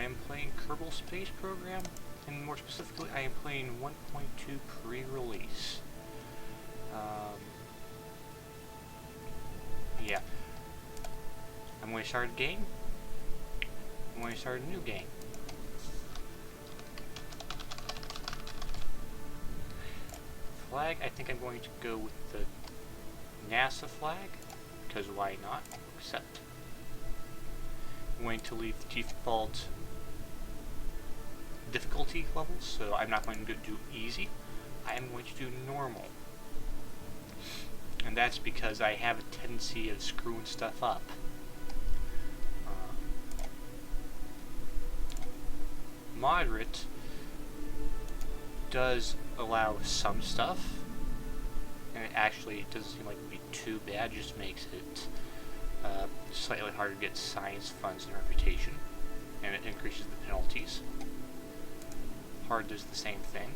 am playing Kerbal Space Program, and more specifically, I am playing 1.2 Prerelease. Yeah. I'm going to start a game. I'm going to start a new game. Flag, I think I'm going to go with the NASA flag, because why not? Accept. I'm going to leave the default difficulty levels, so I'm not going to do easy. I am going to do normal. And that's because I have a tendency of screwing stuff up. Moderate does allow some stuff, and it actually doesn't seem like it would be too bad, just makes it slightly harder to get science funds and reputation, and it increases the penalties. Hard does the same thing.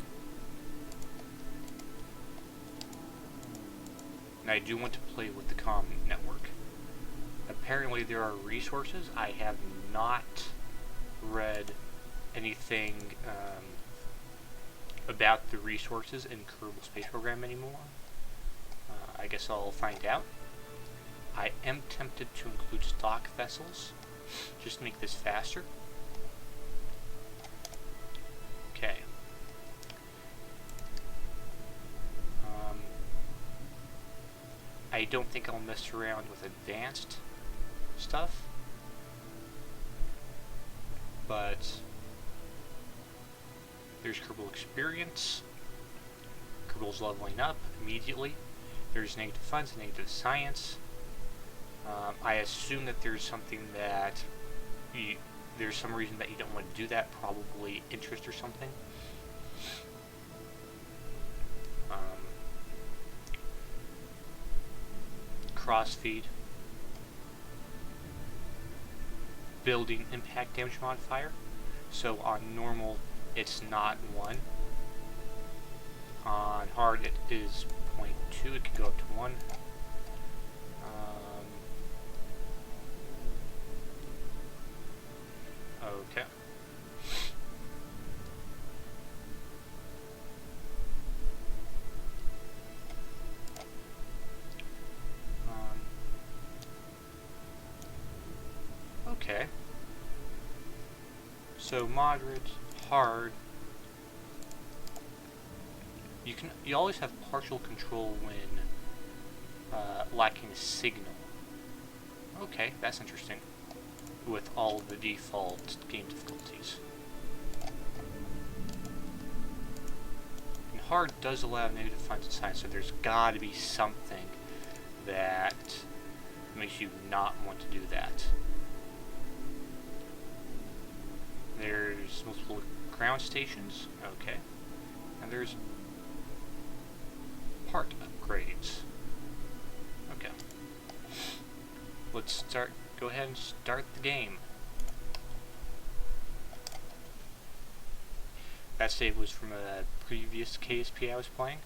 And I do want to play with the comm network. Apparently there are resources. I have not read anything about the resources in Kerbal Space Program anymore. I guess I'll find out. I am tempted to include stock vessels, just to make this faster. Okay. I don't think I'll mess around with advanced stuff, but there's Kerbal Experience. Kerbal's leveling up immediately. There's negative funds and negative science. I assume that there's something that there's some reason that you don't want to do that, probably interest or something. Crossfeed. Building impact damage modifier. So on normal, it's not 1. On hard, it is 0.2. It can go up to 1. Okay. Okay. So moderate, hard. You always have partial control when lacking a signal. Okay, that's interesting. With all of the default game difficulties. And hard does allow negative funds and science, so there's got to be something that makes you not want to do that. There's multiple ground stations. Okay. And there's part upgrades. Okay. Let's go ahead and start the game. That save was from a previous KSP I was playing.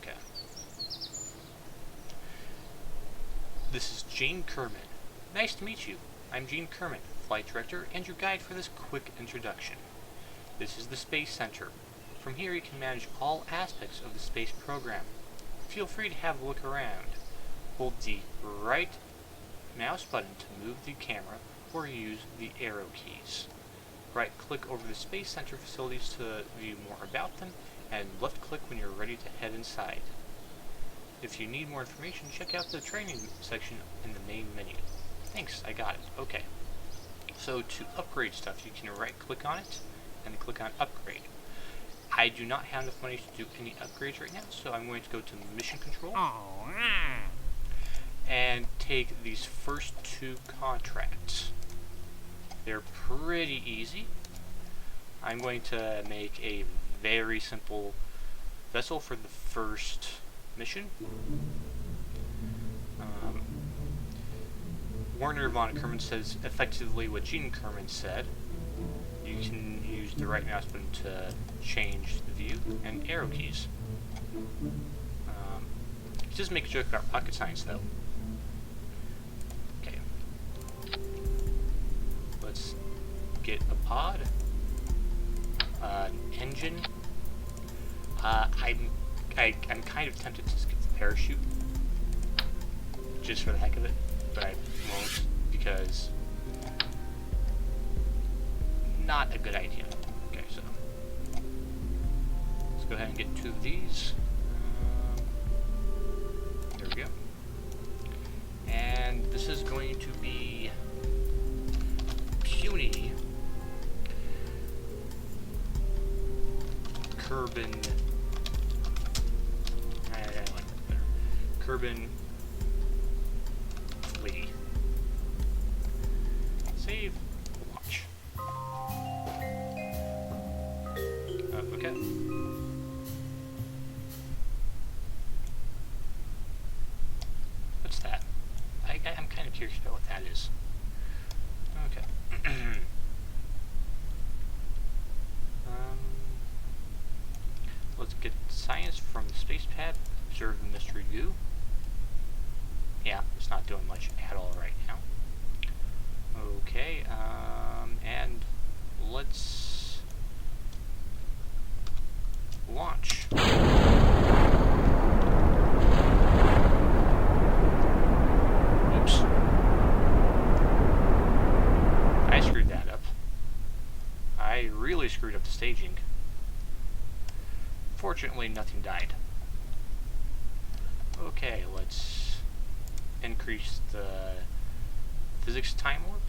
Okay. This is Gene Kerman. Nice to meet you. I'm Gene Kerman, Flight Director, and your guide for this quick introduction. This is the Space Center. From here you can manage all aspects of the space program. Feel free to have a look around. Hold the right mouse button to move the camera or use the arrow keys. Right click over the Space Center facilities to view more about them, and left click when you're ready to head inside. If you need more information, check out the training section in the main menu. Thanks, I got it. Okay. So to upgrade stuff, you can right click on it and click on upgrade. I do not have enough money to do any upgrades right now, so I'm going to go to mission control and take these first 2 contracts. They're pretty easy. I'm going to make a very simple vessel for the first mission. Werner von Kerman says effectively what Gene Kerman said. You can use the right mouse button to change the view, and arrow keys. He does make a joke about rocket science though. get a pod, an engine. I'm kind of tempted to skip the parachute, just for the heck of it, but I won't because not a good idea. Okay, so let's go ahead and get 2 of these. There we go. And this is going to be puny Kerbin. I like that better. Kerbin Flea. Save. Watch. Okay. What's that? I'm kind of curious about what that is. Okay. Let's get science from the space pad. Observe the mystery goo. Yeah, it's not doing much at all right now. Okay, and let's launch. Oops. I screwed that up. I really screwed up the staging. Fortunately, nothing died. Okay, let's increase the physics time warp.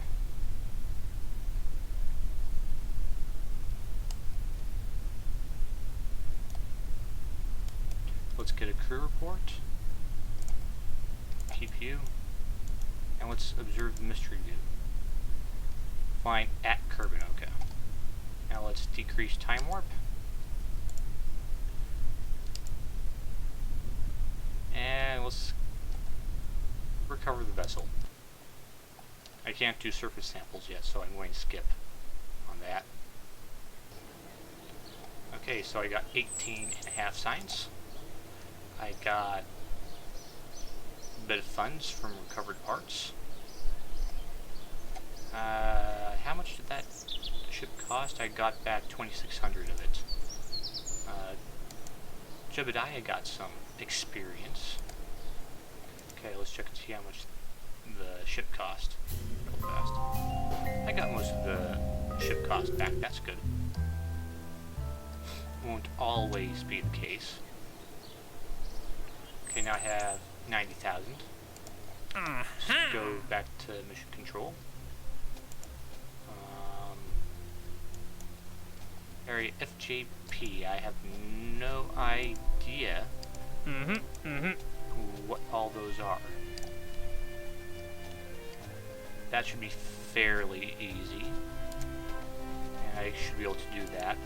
Let's get a crew report. PPU. And let's observe the mystery view. Flying at Kerbin, okay. Now let's decrease time warp. And let's recover the vessel. I can't do surface samples yet, so I'm going to skip on that. Okay, so I got 18.5 signs. I got a bit of funds from recovered parts. How much did that ship cost? I got back 2,600 of it. Jebediah got some experience. Okay, let's check and see how much the ship cost. Real fast. I got most of the ship cost back. That's good. Won't always be the case. Okay, now I have 90,000. Let's go back to mission control. Area FJP. I have no idea what all those are. That should be fairly easy. And I should be able to do that.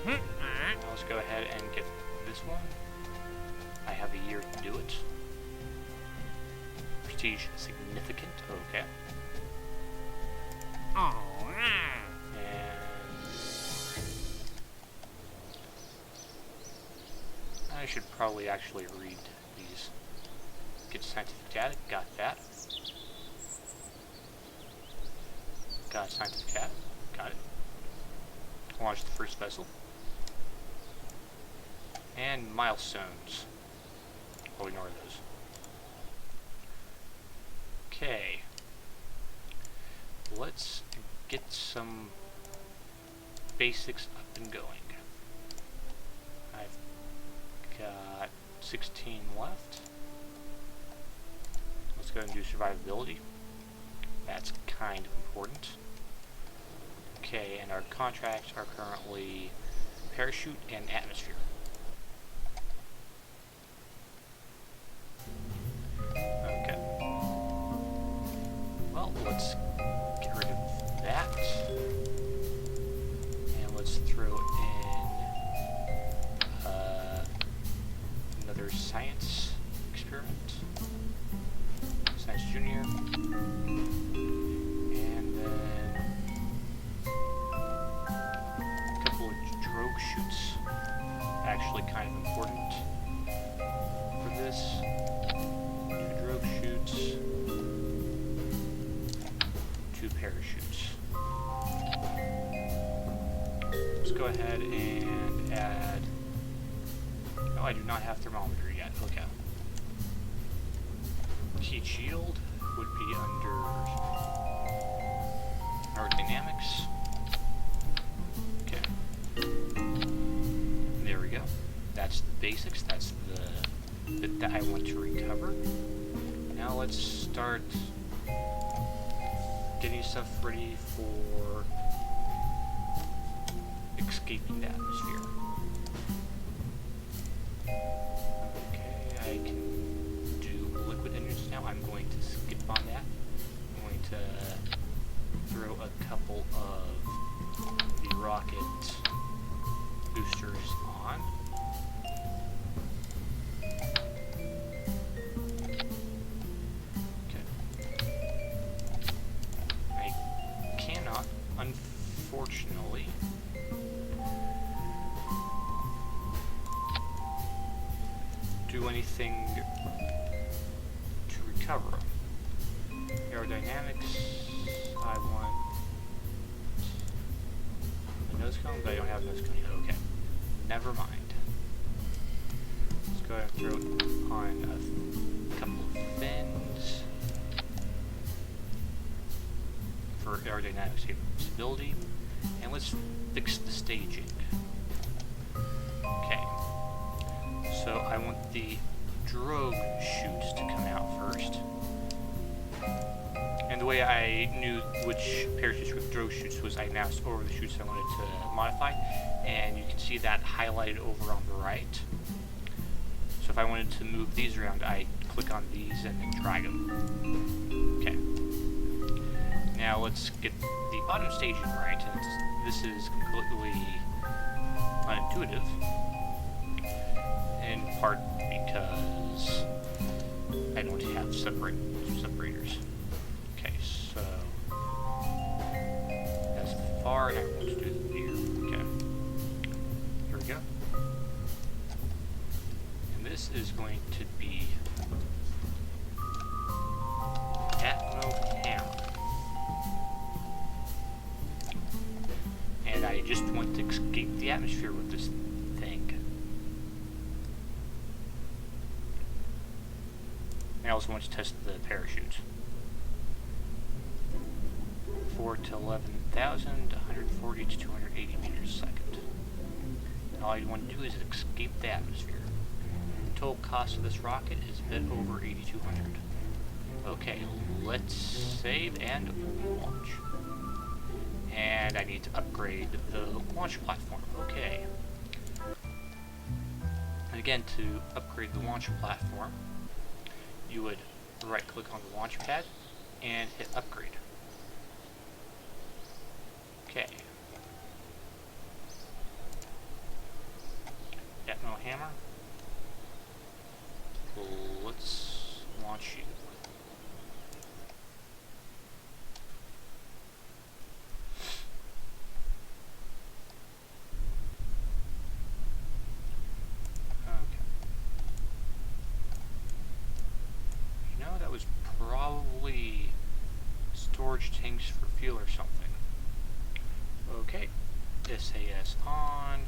Now let's go ahead and get this one. I have a year to do it. Prestige significant, okay. And I should probably actually read these. Get scientific data, got that. Got scientific data, got it. Launch the first vessel. And milestones. We'll ignore those. Okay. Let's get some basics up and going. I've got 16 left. Let's go ahead and do survivability. That's kind of important. Okay, and our contracts are currently parachute and atmosphere. Okay. Well, let's get rid of that. And let's throw in another science experiment. Science Junior. And then a couple of drogue chutes. Actually kind of important for this. 2 drogue chutes. 2 parachutes. let's go ahead and add... Oh, I do not have thermometer yet. Okay. Heat shield would be under aerodynamics. Okay. There we go. That's the basics. That's the bit that I want to recover. Now let's start getting stuff ready for escaping the atmosphere. Okay, I can do liquid engines now. I'm going to skip on that. I'm going to throw a couple of the rocket boosters on. Unfortunately, do anything to recover them. Aerodynamics, I want a nose cone, but I don't have a nose cone yet. Okay, never mind. Let's go ahead and throw on a couple of fins for aerodynamic stability, and let's fix the staging. Okay, so I want the drogue chutes to come out first, and the way I knew which parachutes were drogue chutes was I moused over the chutes I wanted to modify, and you can see that highlighted over on the right. So if I wanted to move these around, I click on these and then drag them. Okay. Now let's get the bottom staging right, and this is completely unintuitive, in part because I don't have separators. Okay, so that's far, and I want to do it here. Okay, here we go. And this is going to be I just want to escape the atmosphere with this thing. I also want to test the parachute. 4 to 11,000, 140 to 280 meters a second. And all I want to do is escape the atmosphere. The total cost of this rocket is a bit over 8,200. Okay, let's save and launch. And I need to upgrade the launch platform. Okay. And again, to upgrade the launch platform, you would right-click on the launch pad and hit upgrade. Okay. Atmo hammer. Let's launch you. Probably storage tanks for fuel or something. Okay, SAS on.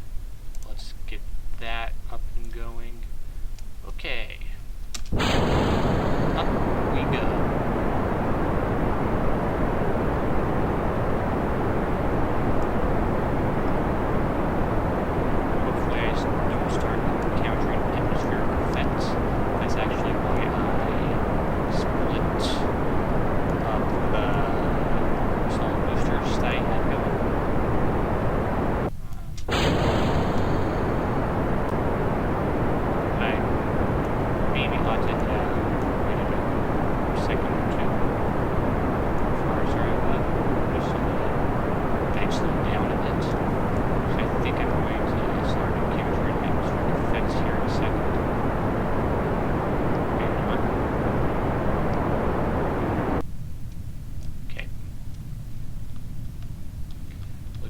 Let's get that up and going. Okay, up we go. Hopefully I don't start encountering atmospheric effects. That's actually why I split up the solid boosters that I had going. I maybe ought to have waited a second or two before I started just I'd slow down a bit. So I think I'm going to start encountering atmospheric effects here in a second.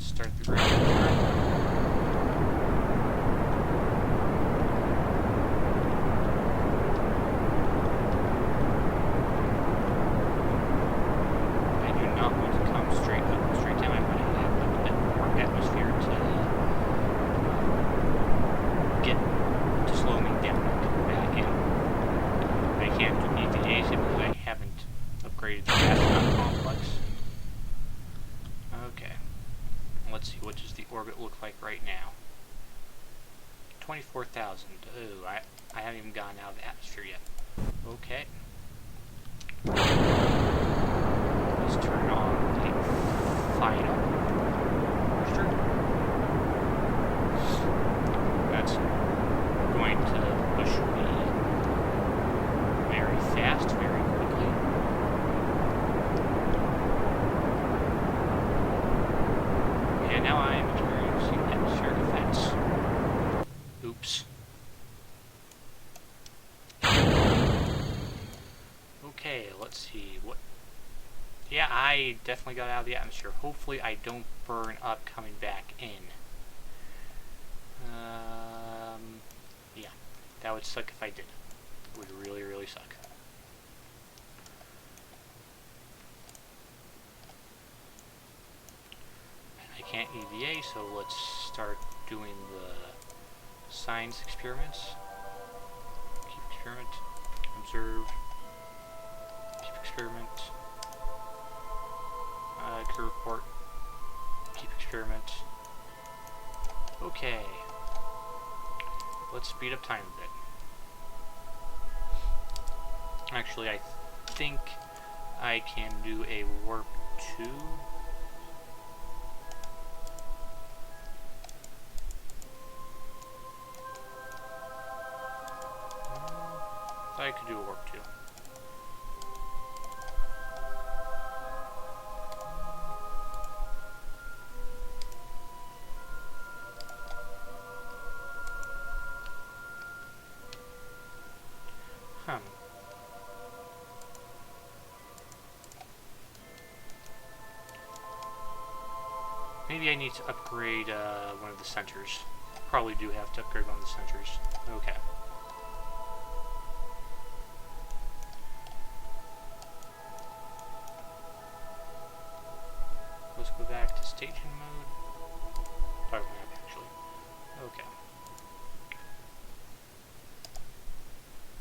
Start the ground turn. I do not want to come straight up, straight down. I want to have a bit more atmosphere to let's see, what does the orbit look like right now? 24,000. Oh, I haven't even gotten out of the atmosphere yet. Okay. Let's turn on the final booster. That's going to push me very fast, very quickly. And now I'm experiencing atmospheric effects. Oops. Okay, let's see what. Yeah, I definitely got out of the atmosphere. Hopefully I don't burn up coming back in. Yeah, that would suck if I did. It would really, really suck. I can't EVA, so let's start doing the science experiments. Keep experiment, observe, keep experiment, crew report, keep experiment. Okay, let's speed up time a bit. Actually, I think I can do a warp 2. I could do a warp 2. Maybe I need to upgrade one of the sensors. Probably do have to upgrade one of the sensors. Okay. Let's go back to staging mode. Toggle map, actually. Okay.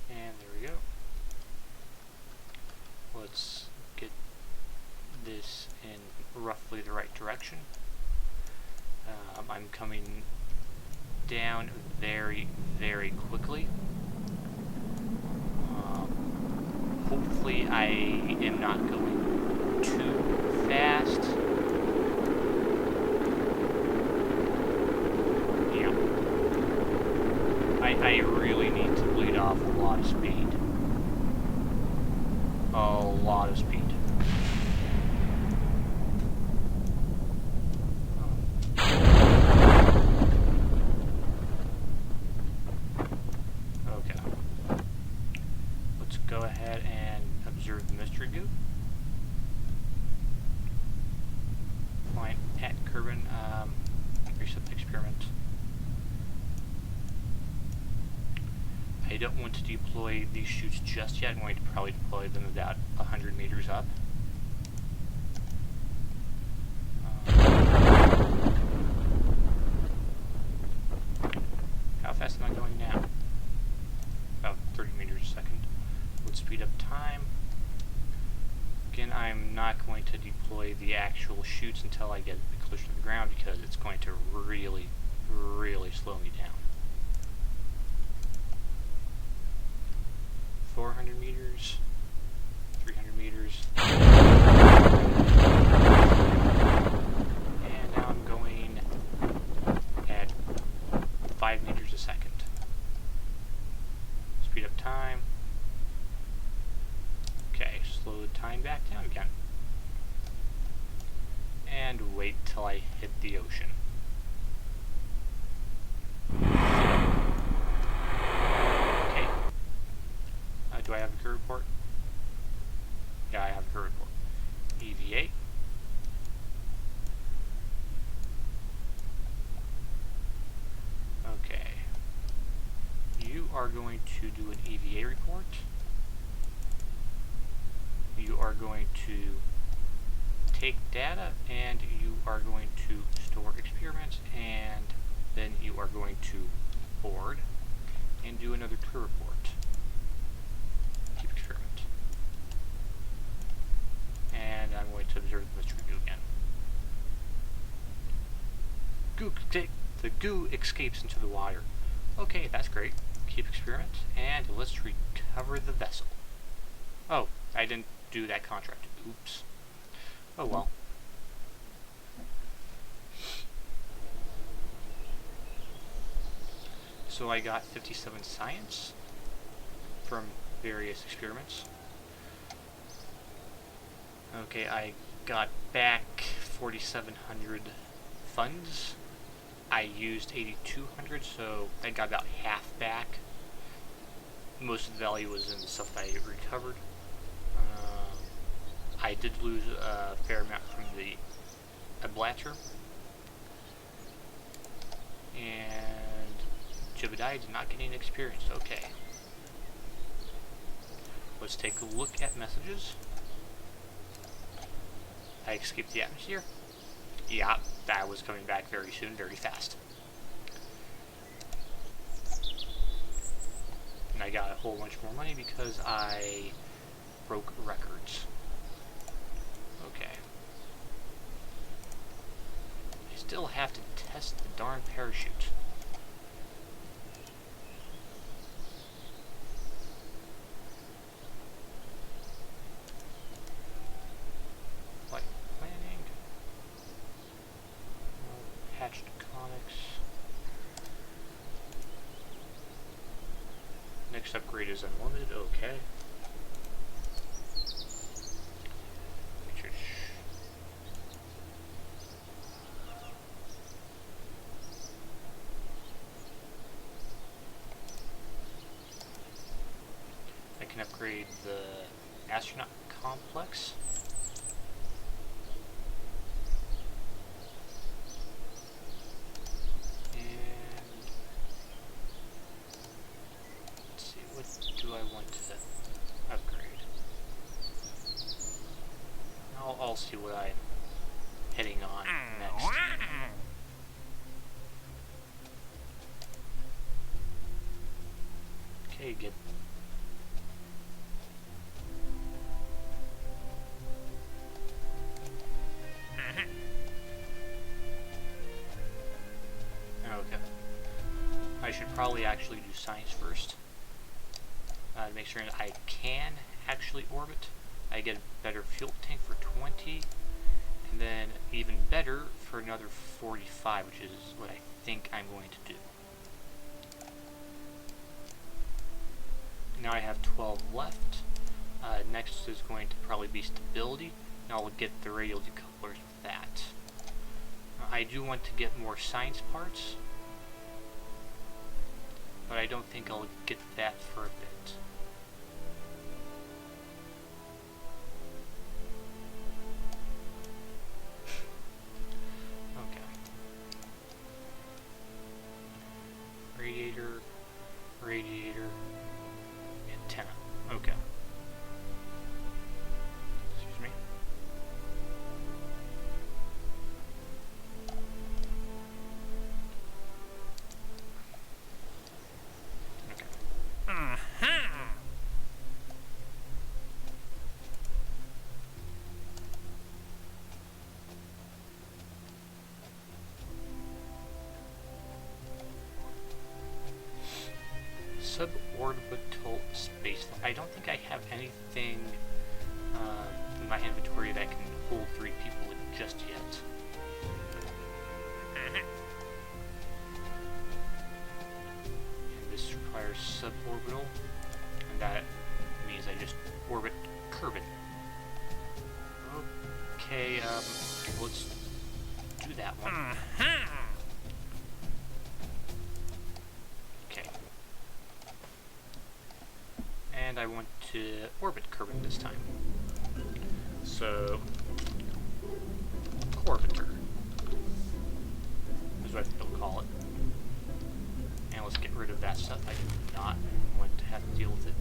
And there we go. Let's get this in roughly the right direction. I'm coming down very, very quickly. Hopefully I am not going too fast. Yeah. I really need to bleed off a lot of speed. A lot of speed. Go ahead and observe the mystery goo. Point at Kerbin, reset the experiment. I don't want to deploy these chutes just yet. I'm going to probably deploy them about 100 meters up. How fast am I going now? About 30 meters a second. Let's speed up time. Again, I'm not going to deploy the actual chutes until I get a bit closer to the ground because it's going to really, really slow me down. 400 meters, 300 meters. And now I'm going at 5 meters a second. Speed up time. Okay, slow the time back down again. And wait till I hit the ocean. Okay. Do I have a crew report? Yeah, I have a crew report. EVA. Okay. You are going to do an EVA report. You are going to take data and you are going to store experiments, and then you are going to board and do another crew report. Keep experiment. And I'm going to observe the mystery goo again. the goo escapes into the water. Okay, that's great. Keep experiment, and let's recover the vessel. Oh, I didn't do that contract. Oops. Oh well. So I got 57 science from various experiments. Okay, I got back 4,700 funds. I used 8,200, so I got about half back. Most of the value was in the stuff that I recovered. I did lose a fair amount from the Ablatter. And Jebediah did not get any experience. Okay. Let's take a look at messages. I escaped the atmosphere. Yeah, that was coming back very soon, very fast. And I got a whole bunch more money because I broke records. Okay. I still have to test the darn parachute. Flight planning. Hatched comics. Next upgrade is unlimited. Okay. I can upgrade the astronaut complex. I'll see what I'm heading on next. Okay, good. Okay. I should probably actually do science first. To make sure that I can actually orbit. I get a better fuel tank for 20, and then even better for another 45, which is what I think I'm going to do. Now I have 12 left. Next is going to probably be stability, and I'll get the radial decouplers with that. I do want to get more science parts, but I don't think I'll get that for a bit. Radiator, antenna. Okay. Excuse me. Okay. Suborbital space. I don't think I have anything in my inventory that can hold 3 people just yet. And this requires suborbital, and that means I just orbit Kerbin. Okay, let's do that one. And I want to orbit Kerbin this time. So, Corbiter is what they'll call it. And let's get rid of that stuff. I do not want to have to deal with it.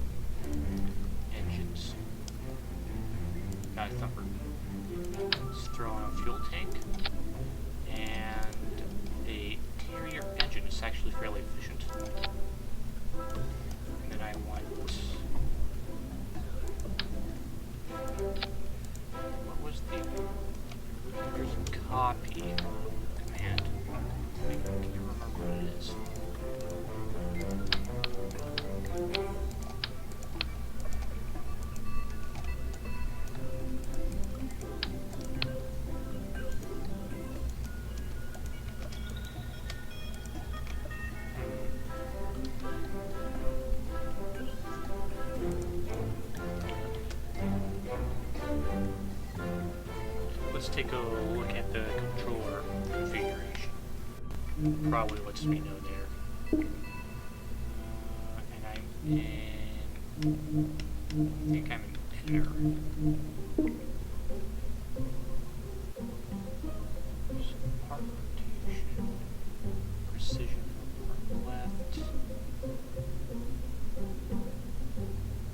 Engines. Got a thumper. Let's throw on a fuel tank. And a carrier engine is actually fairly efficient. And then I want... What was the... There's a copy command. Can you remember what it is? Let's take a look at the controller configuration. Probably lets me know there. And I'm in... I think I'm in error. Some part rotation, precision from left.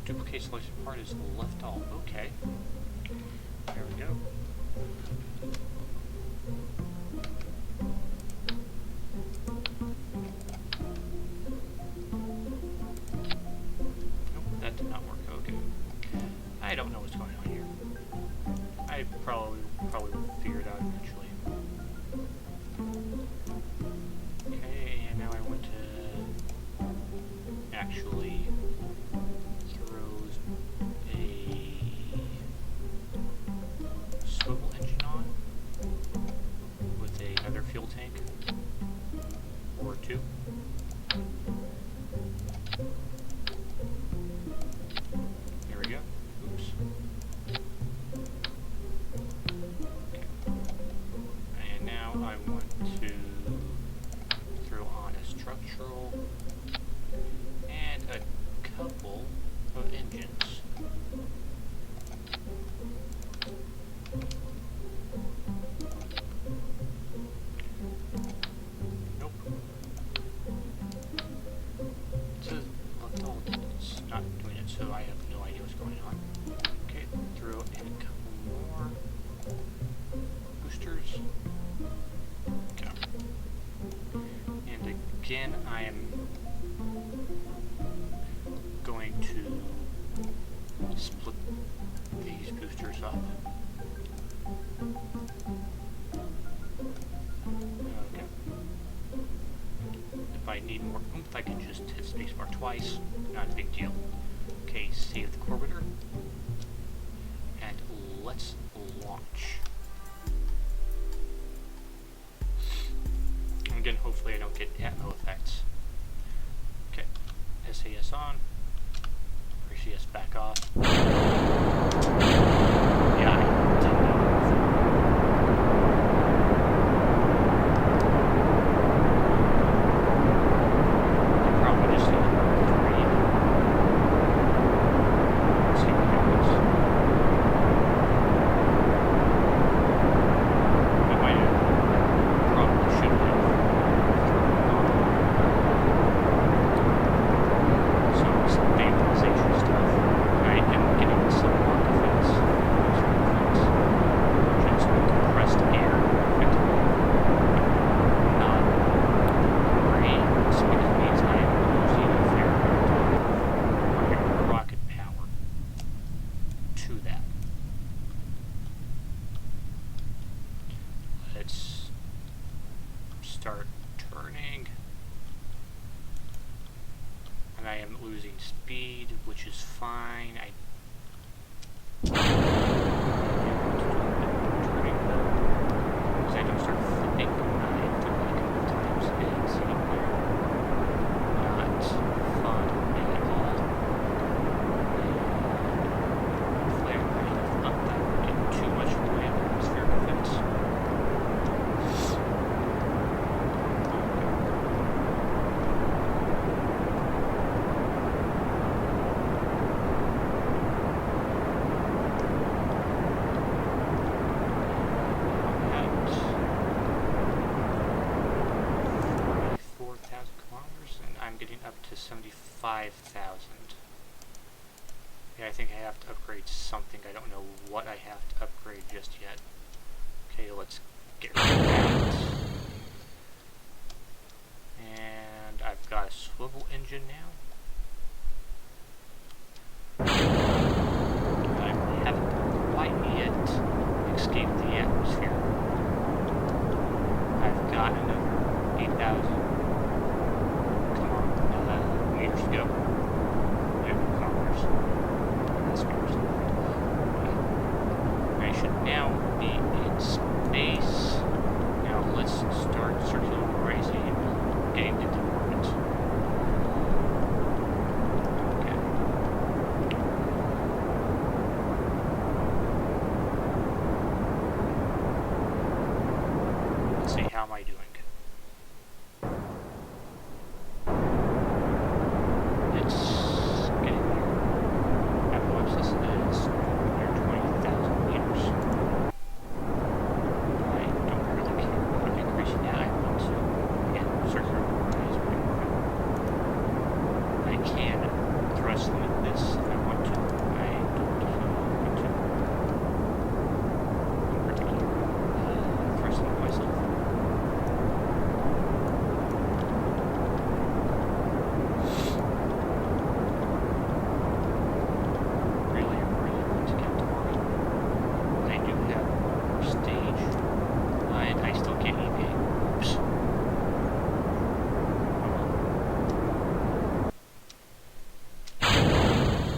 Duplicate selection part is left alt. Okay. There we go. Nope, that did not work. Okay. I don't know what's going on here. I probably will figure it out eventually. Okay, and now I want to actually throw a swivel engine on with another fuel tank or two. There we go. Oops. Okay. And now I want to throw on a structural and a couple of engines. Nope. It says left alt, it's not doing it, so I have no idea what's going on. Okay, throw in a couple more boosters. Okay. And again, I am going to split these boosters up. Okay. If I need more oomph, I can just hit spacebar twice. Not a big deal. Okay, save the orbiter. And let's launch. And again, hopefully I don't get atmo effects. Okay, SAS on. RCS back off. Yeah, I didn't know. Probably just need to read. See what happens. I might have, probably should have thrown some stabilization stuff. I am getting some mark effects, just compressed air, effectively. Not great, which means I am losing a fair amount of rocket power to that. Let's start turning. And I am losing speed, which is fine. I turning because I don't start flipping. I flip like a couple times and sitting there. Not fun at all. Hopefully I'm not getting too much in the way of atmospheric effects. To 75,000. Yeah, I think I have to upgrade something. I don't know what I have to upgrade just yet. Okay, let's get rid of that. And I've got a swivel engine now. I haven't quite yet escaped the atmosphere. I've got another 8,000 see, how am I doing? It's getting there. At ellipsis is near 20,000 meters. I don't really care about increasing that. I want to, again, circular is pretty important. I can thrust limit this if I want to. I don't want to. In particular, thrust limit myself. Really want to get to Mars. I do have more stage, and I still can't EPA. Oops.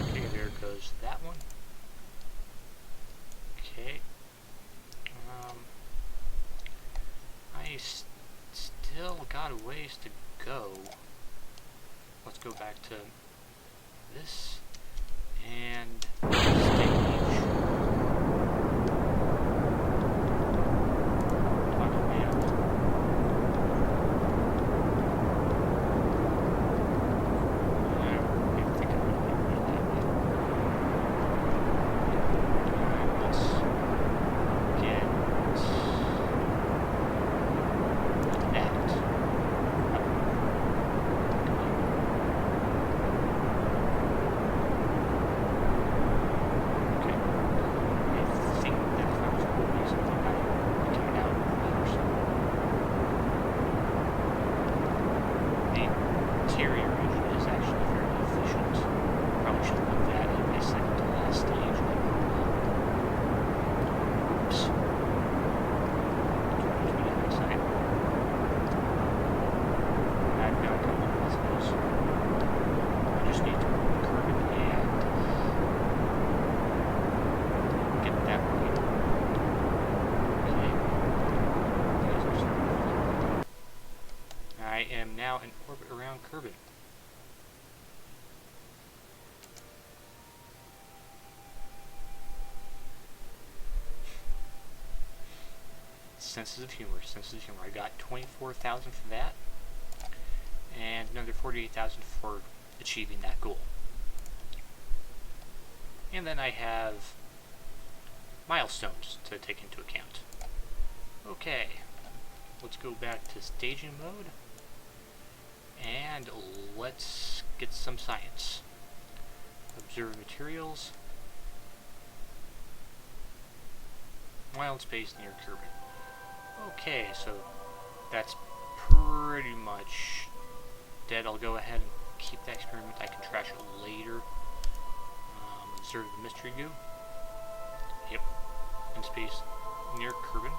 Okay, there goes that one. Okay. I still got a ways to go. Let's go back to this and stage. Talk to man. I think I'm going to leave it that way. Let's get that. I am now in orbit around Kerbin. Senses of humor. I got 24,000 for that, and another 48,000 for achieving that goal. And then I have milestones to take into account. Okay, let's go back to staging mode, and let's get some science. Observe materials. Wild space near Kerbin. Okay, so that's pretty much dead. I'll go ahead and keep that experiment. I can trash it later. Observe the mystery goo. Yep, in space near Kerbin.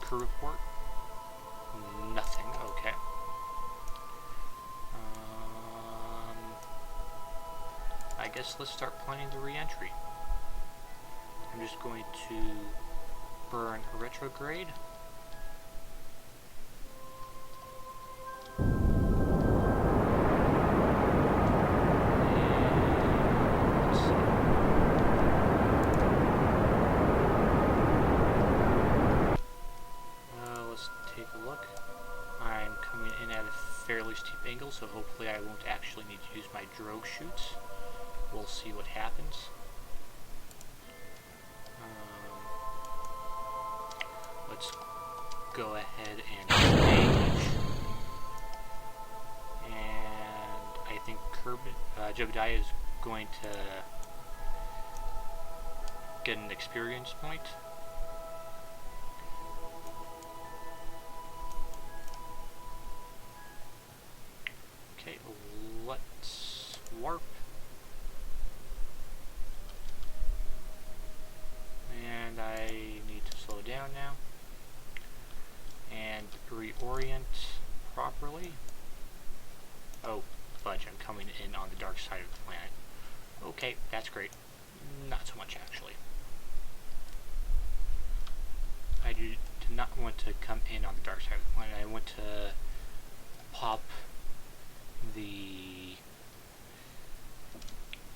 Crew report. Nothing. Okay. I guess let's start planning the re-entry. I'm just going to burn a retrograde. Let's take a look. I'm coming in at a fairly steep angle, so hopefully I won't actually need to use my drogue chutes. We'll see what happens. Let's go ahead and stage. And I think Jebediah is going to get an experience point. Okay, let's warp. And I need to slow down now and reorient properly. Oh, fudge, I'm coming in on the dark side of the planet. Okay, that's great. Not so much, actually. I did not want to come in on the dark side of the planet. I want to pop the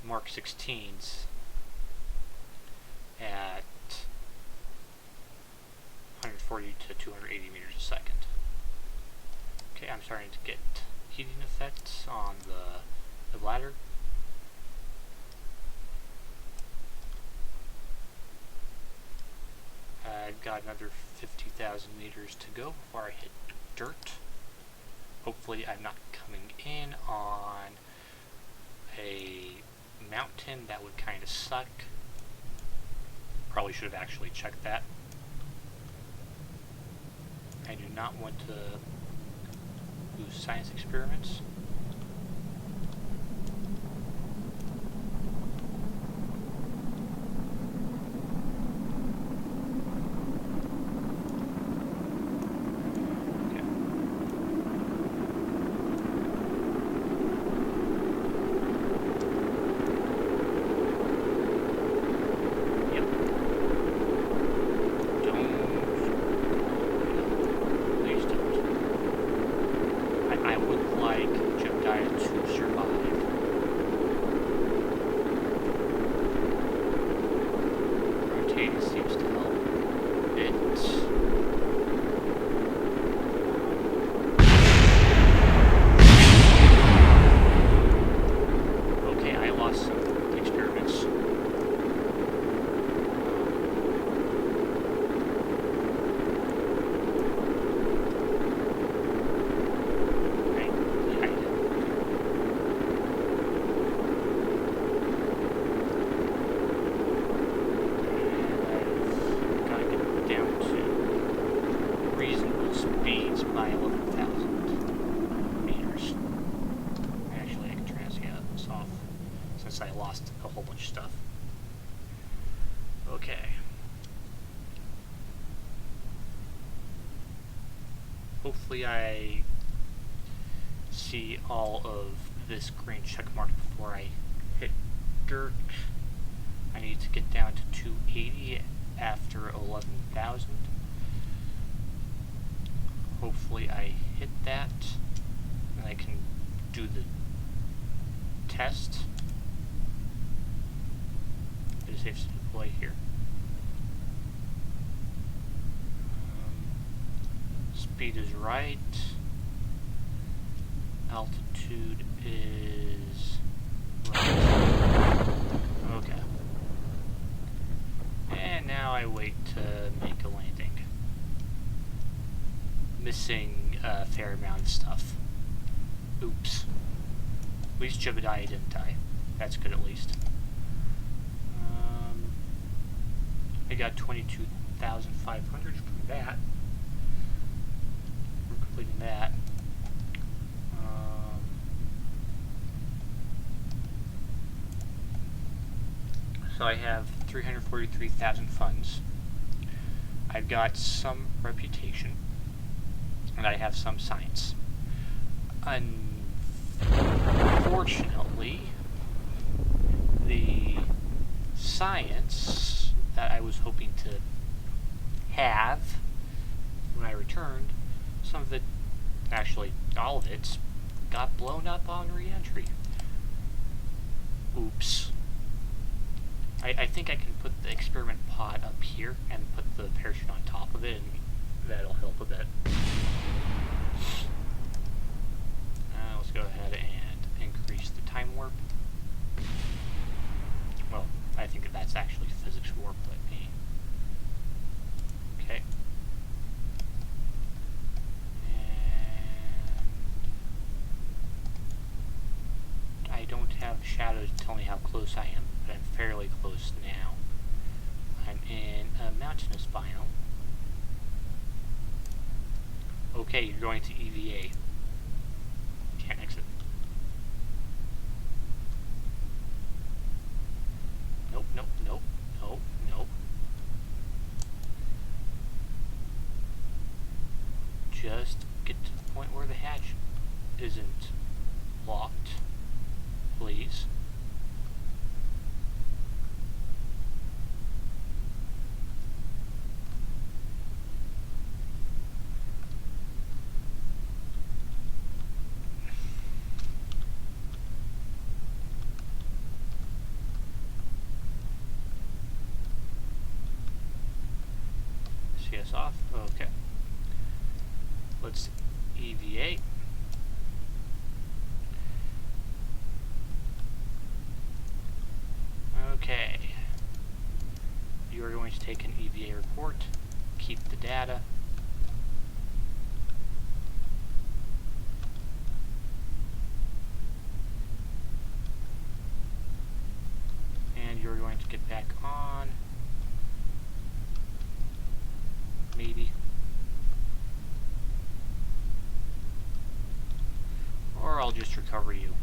Mark 16s at 240 to 280 meters a second. Okay, I'm starting to get heating effects on the bladder. I've got another 50,000 meters to go before I hit dirt. Hopefully I'm not coming in on a mountain. That would kind of suck. Probably should have actually checked that. I do not want to lose science experiments. I lost a whole bunch of stuff. Okay. Hopefully I see all of this green check mark before I hit dirt. I need to get down to 280 after 11,000. Hopefully I hit that and I can do the test. Safe to deploy here. Speed is right. Altitude is right. Okay. And now I wait to make a landing. Missing a fair amount of stuff. Oops. At least Jebediah didn't die. That's good at least. I got 22,500 from that. We're completing that. So I have 343,000 funds. I've got some reputation, and I have some science. Unfortunately, the science that I was hoping to have when I returned, some of it, actually all of it, got blown up on re-entry. Oops. I think I can put the experiment pod up here and put the parachute on top of it, and that'll help a bit. Let's go ahead and increase the time warp. Well, I think that's actually physics warp, but me. Okay. And I don't have shadows to tell me how close I am, but I'm fairly close now. I'm in a mountainous biome. Okay, you're going to EVA. Can't exit. Nope, nope, nope, nope, nope. Just get to the point where the hatch isn't locked, please. this off. Okay. Let's EVA. Okay. You are going to take an EVA report, keep the data. And you're going to get back on. Maybe. Or I'll just recover you.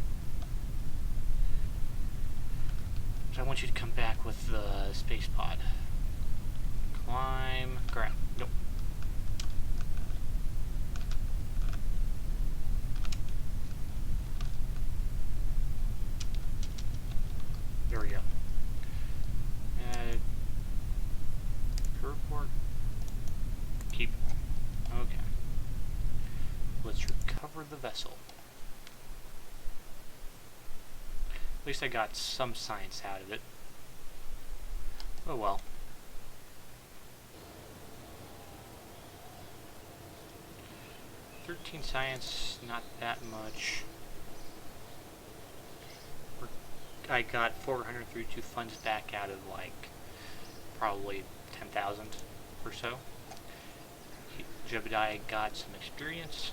So I want you to come back with the space pod. Climb. Grab. Nope. There we go. Report. Keep. Okay. Let's recover the vessel. At least I got some science out of it. Oh well. "13 science, not that much." I got 432 funds back out of like probably 10,000 or so. Jebediah got some experience.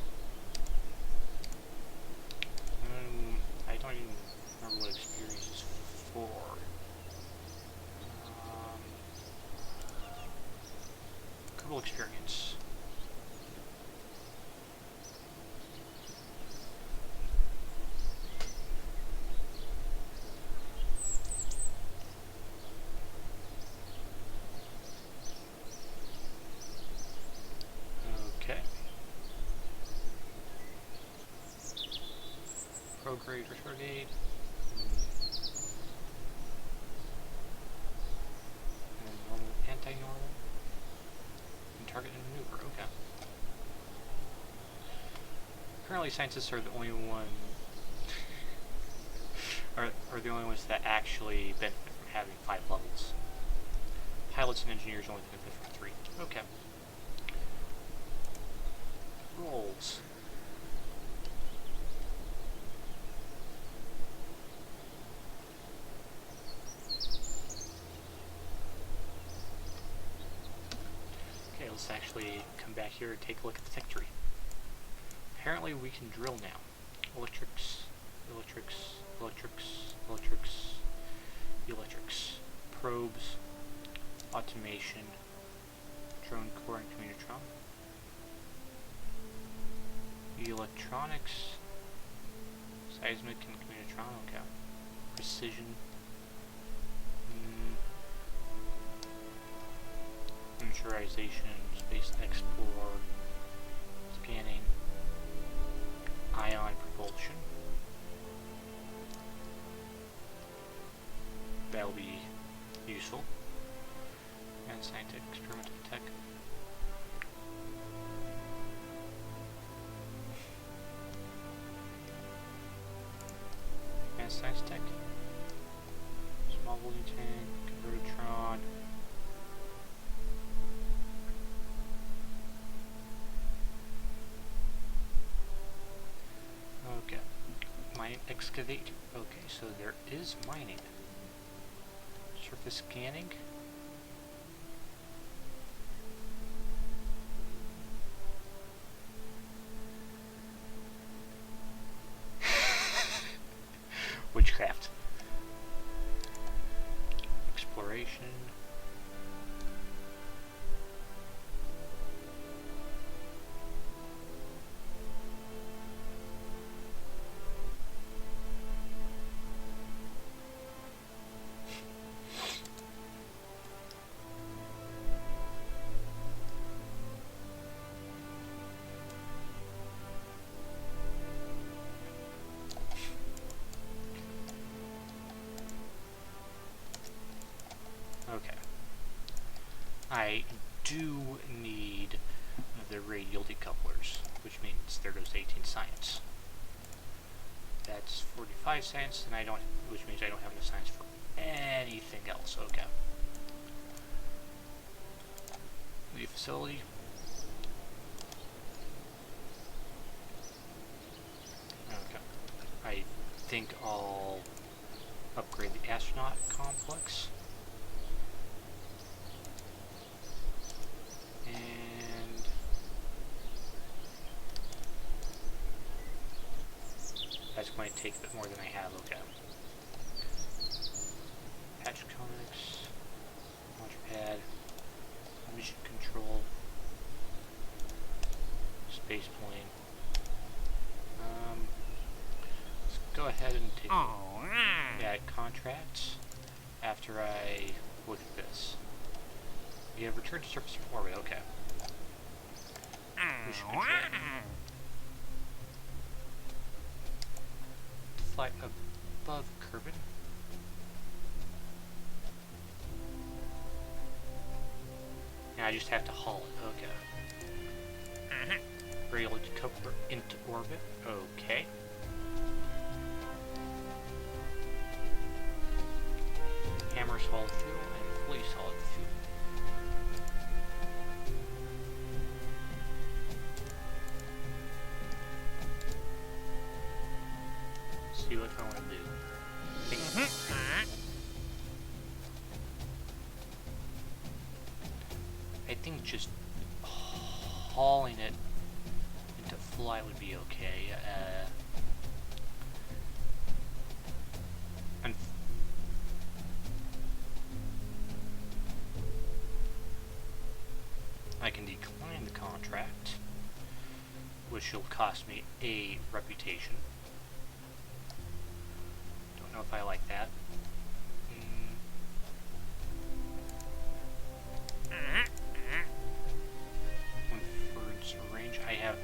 I don't even remember what experience is for. Couple experience. Prograde or Stargate. And then normal, anti-normal. And target and maneuver, okay. Apparently scientists are the only one are the only ones that actually benefit from having 5 levels. Pilots and engineers only benefit from 3. Okay. Roles. Let's actually come back here and take a look at the tech tree. Apparently we can drill now. Electrics, electrics, electrics, electrics, electrics, probes, automation, drone core and communitron, electronics, seismic and communitron, okay, precision, miniaturization, space explore, scanning, ion propulsion. That'll be useful. And scientific experimental tech. Advanced science tech. Small volume tank, convertitron. Okay. Mine excavate. Okay, so there is mining. Surface scanning. Witchcraft. Exploration. Okay. I do need the radial decouplers, which means there goes 18 science. That's 45 science, and which means I don't have enough science for anything else. Okay. The facility. Okay. I think I'll upgrade the astronaut complex. And that's going to take a bit more than I have. Okay. Patch comics, launch pad, mission control, space plane. Let's go ahead and take add contracts after I look at this. We have returned to surface orbit. Okay. Mission control. Fly above Kerbin. And I just have to haul it. Okay. Rail to cover into orbit. Okay. Hammer solid fuel and fully solid fuel. See what I want to do. I think just hauling it into flight would be okay. I can decline the contract, which will cost me a reputation. Don't know if I like that. One-thirds range. I have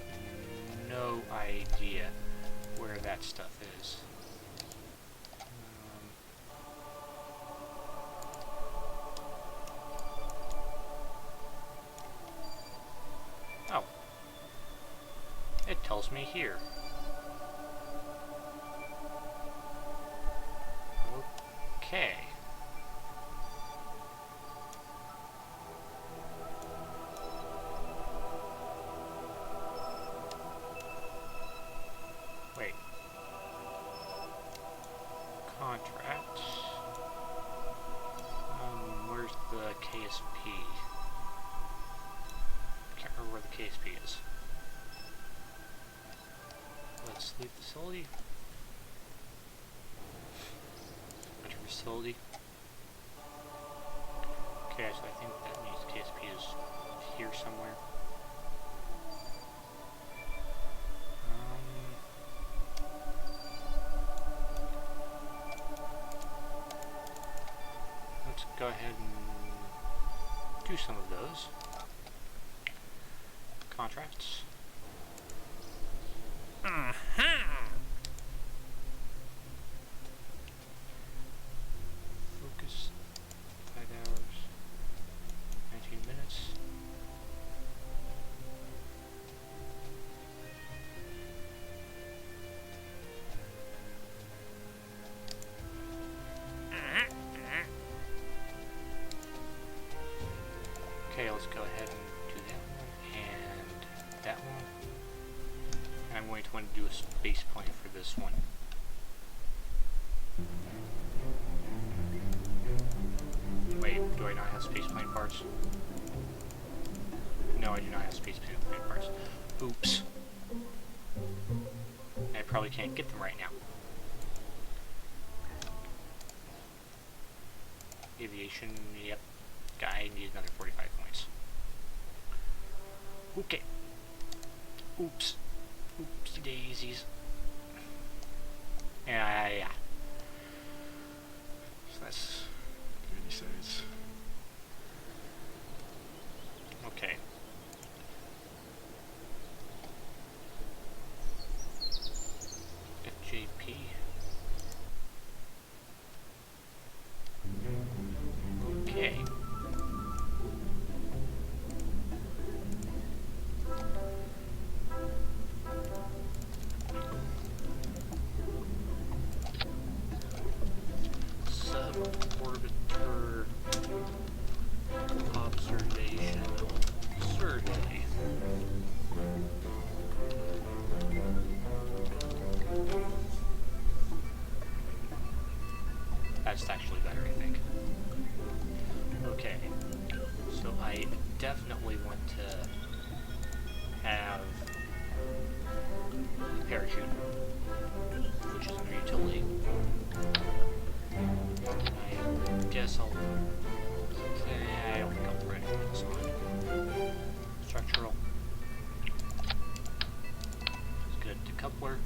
no idea where that stuff is. Oh. It tells me here. Okay. Wait. Contract. Where's the KSP? Can't remember where the KSP is. Let's leave facility. Enter facility. Okay, so I think that means the KSP is here somewhere. Let's go ahead and do some of those. Contracts. Focus 5 hours, 19 minutes. Okay, let's go ahead and do that one and that one. And I'm going to want to do a space plane for this one. Wait, do I not have space plane parts? No, I do not have space plane parts. Oops. I probably can't get them right now. Aviation, yep. Guy needs another 45 points. Okay. Oops. Oopsie daisies. Yeah. So that's 30 sides. Okay. FJP. Okay. Suborbiter I definitely want to have a parachute, which is under utility. I guess I'll... I don't think I'll put anything else on. Structural. It's good. Decoupler.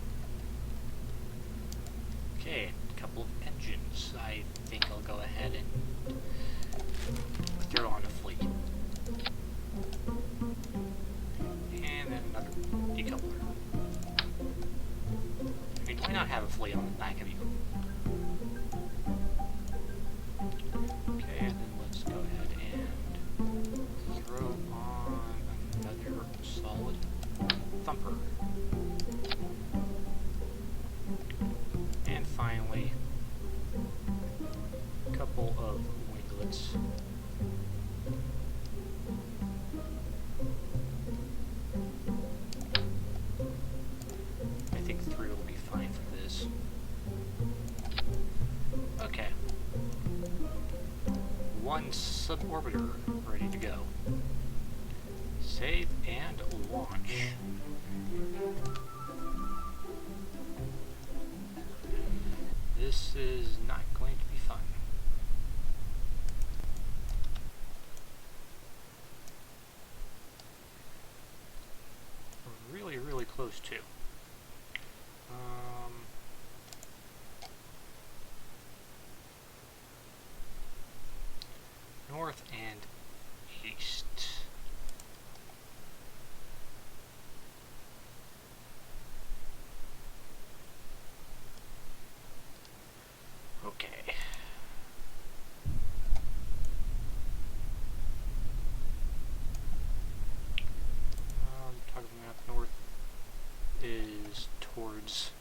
Okay, a couple of engines. I think I'll go ahead and throw on a fleet. And then another decoupler. I mean, why not have a fleet on the back of you? Okay, and then let's go ahead and throw on another solid thumper. And finally, a couple of winglets. I think 3 will be fine for this. Okay. 1 suborbiter ready to go. Save and launch. This is not going to be fun. Really, really close too. North and east. Okay. Talking map north is towards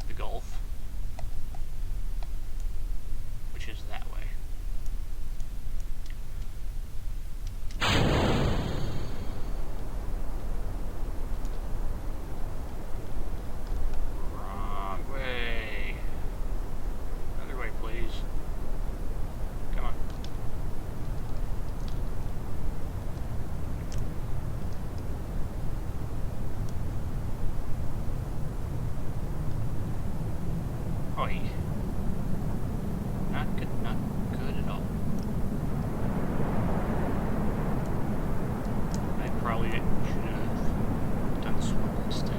the Gulf, which is that way. Wrong way. Other way, please. Come on. Oi. Not good at all. I probably should have done the swivel instead.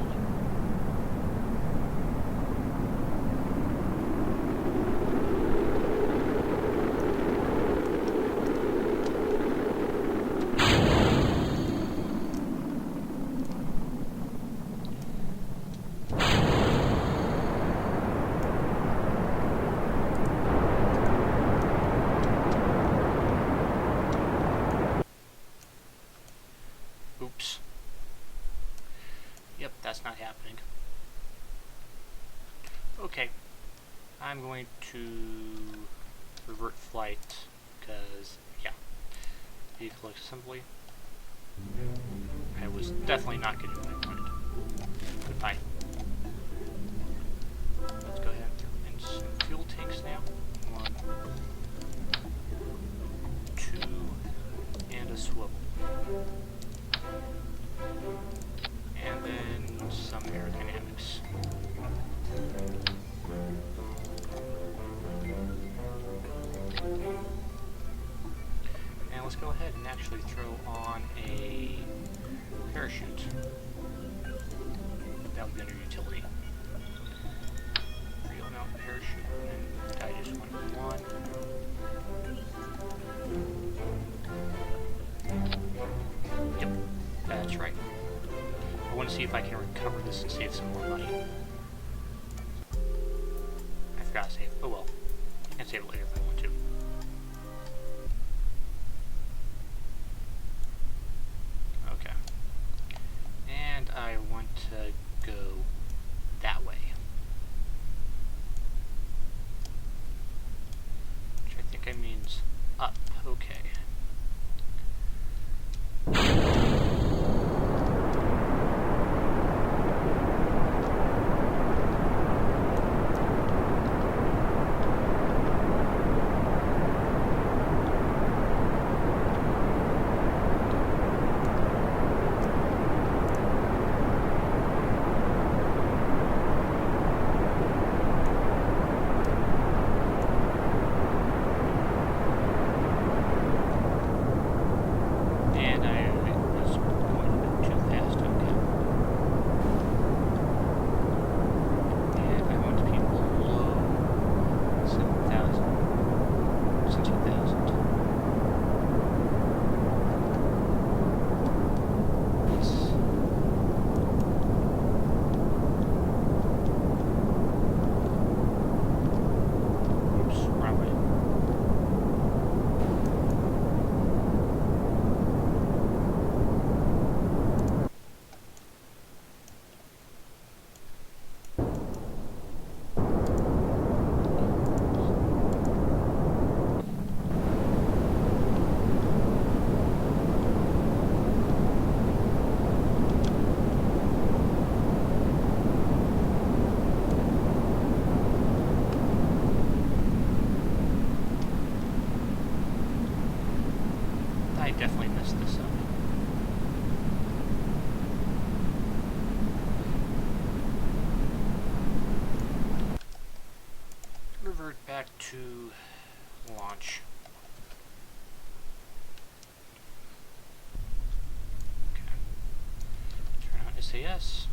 Oops. Yep, that's not happening. Okay. I'm going to revert flight because, yeah. Vehicle assembly. I was definitely not getting what I wanted. Goodbye. Let's go ahead and throw in some fuel tanks now. 1, 2, and a swivel. And then some aerodynamics. And let's go ahead and actually throw on a parachute. That would be under utility. Real mount parachute, and I just went 1. Yep, that's right. I want to see if I can recover this and save some more money. I forgot to save. Oh well. I can save it later if I want to. Okay. And I want to go that way. Which I think means up. Okay. revert back to launch. Okay. Turn on SAS.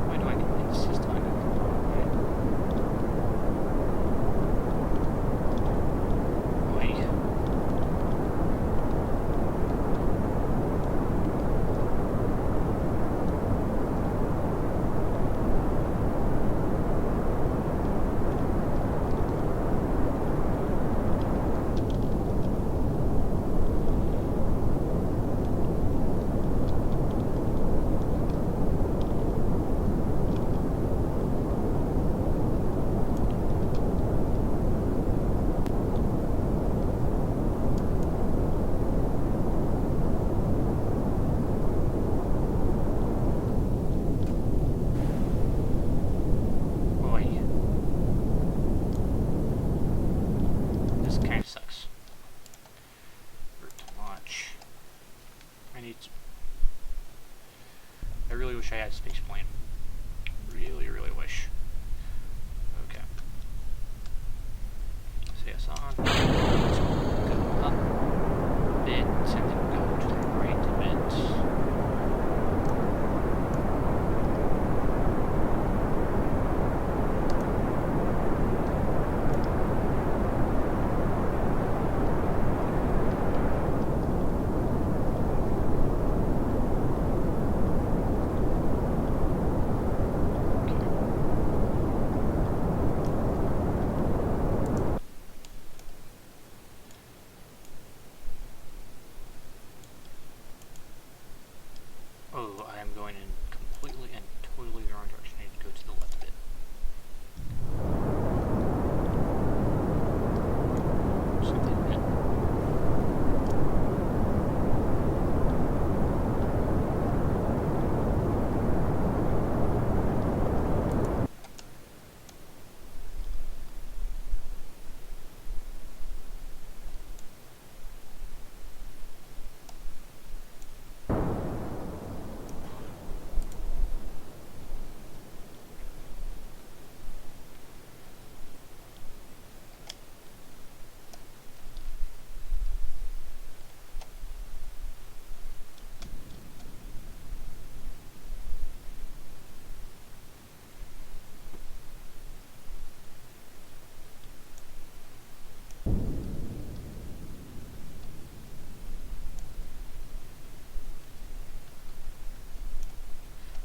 Why do I insist on it? Wait. This kind of sucks. Revert to launch. I really wish I had a space plane. Really, really wish. Okay. SAS on. Let's go up a bit and then go to the right a bit. Oh, I am going in completely and totally the wrong direction. I need to go to the left a bit. Something a bit.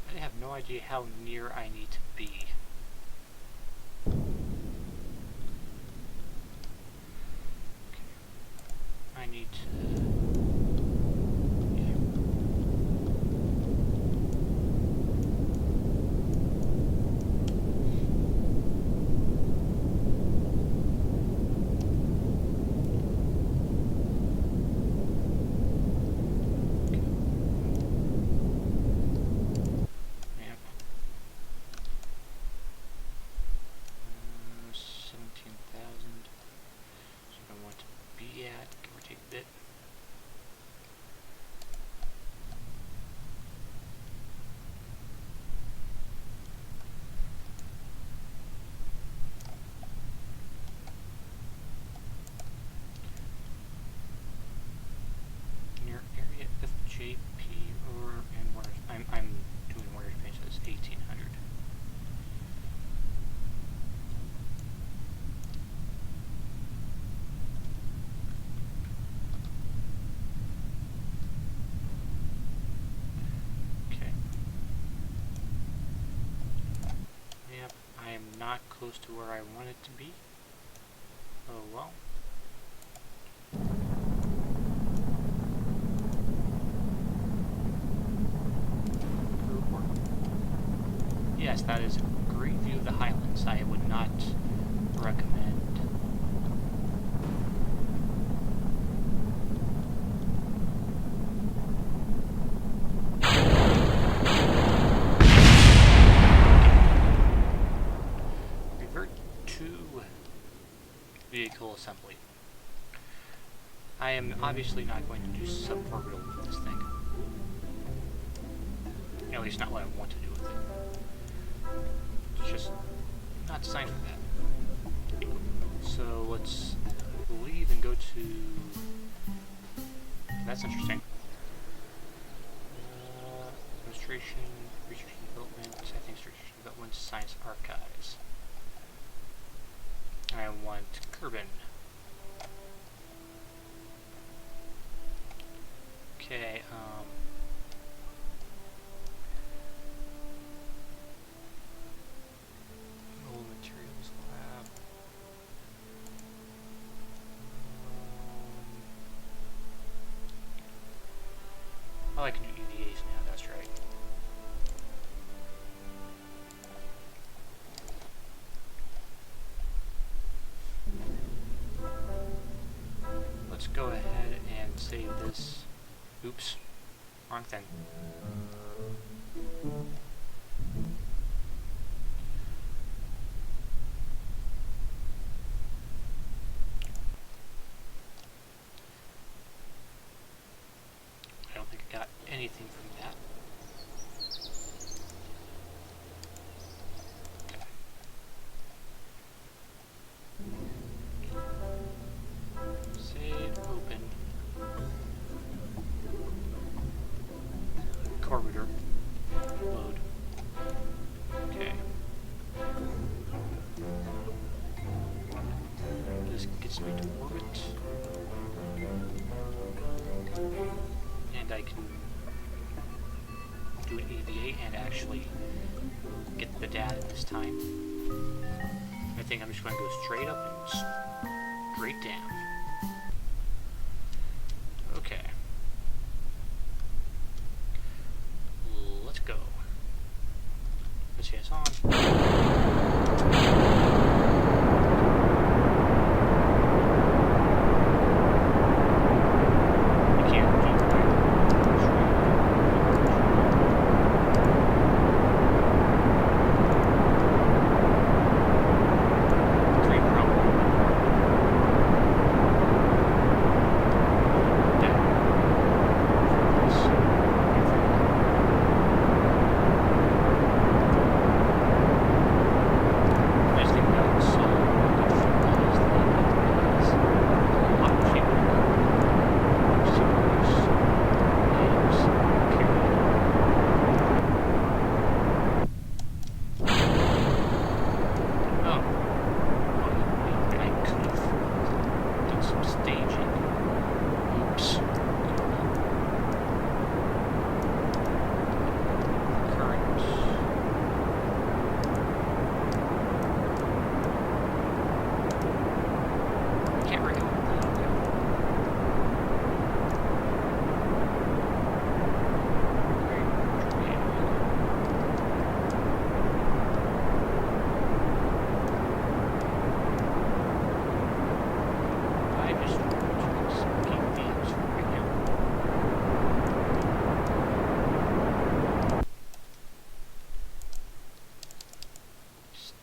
I have no idea how near I need to be. Okay. I need to... JP or and where I'm doing where space is 1800. Okay. Yep, I am not close to where I want it to be. Oh well. Yes, that is a great view of the Highlands. I would not recommend. Revert to vehicle assembly. I am obviously not going to do suborbital with this thing. least not what I want to do with it. It's just not designed for that. So let's leave and go to... That's interesting. Administration, research and development, I think research and development, science archives. I want Kerbin. Okay, old materials lab. Oh, I can do EVAs now, that's right. Let's go ahead and save this. Oops, wrong thing. I don't think I got anything from that. Okay. Save, open. Corridor. Load. Okay. This gets me to orbit. And I can do an EVA and actually get the data this time. I think I'm just going to go straight up and straight down. Okay. Let's go. Let's see, it's on.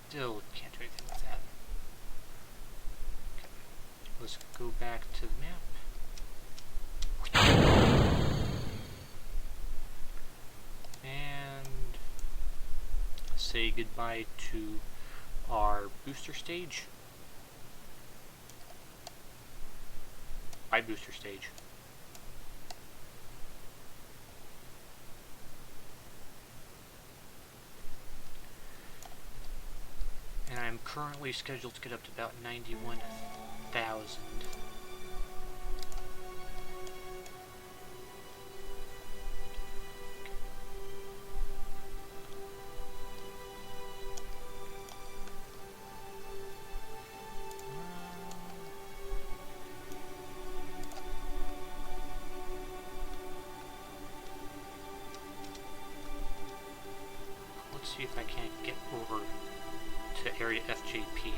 Still can't do anything with that. Okay. Let's go back to the map. And say goodbye to our booster stage. Bye, booster stage. And I'm currently scheduled to get up to about 91,000. Let's see if I can't get over to area FJP.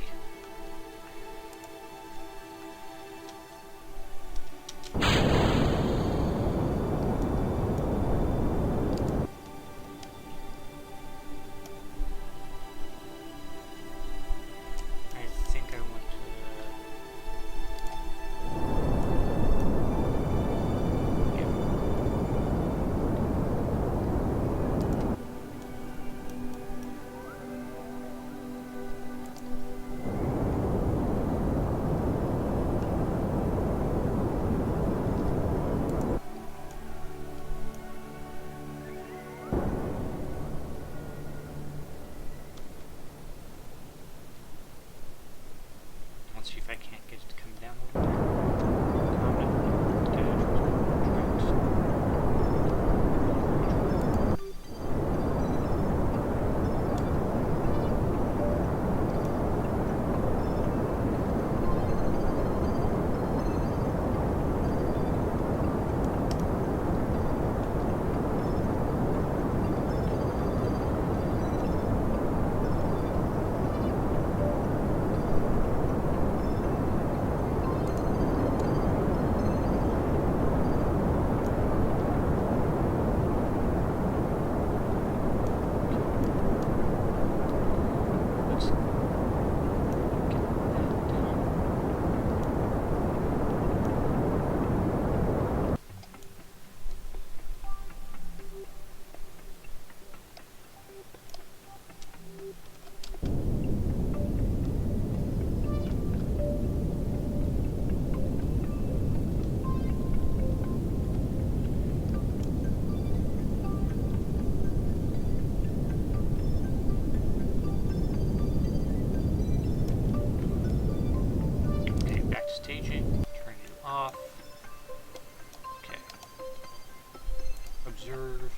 Reserve.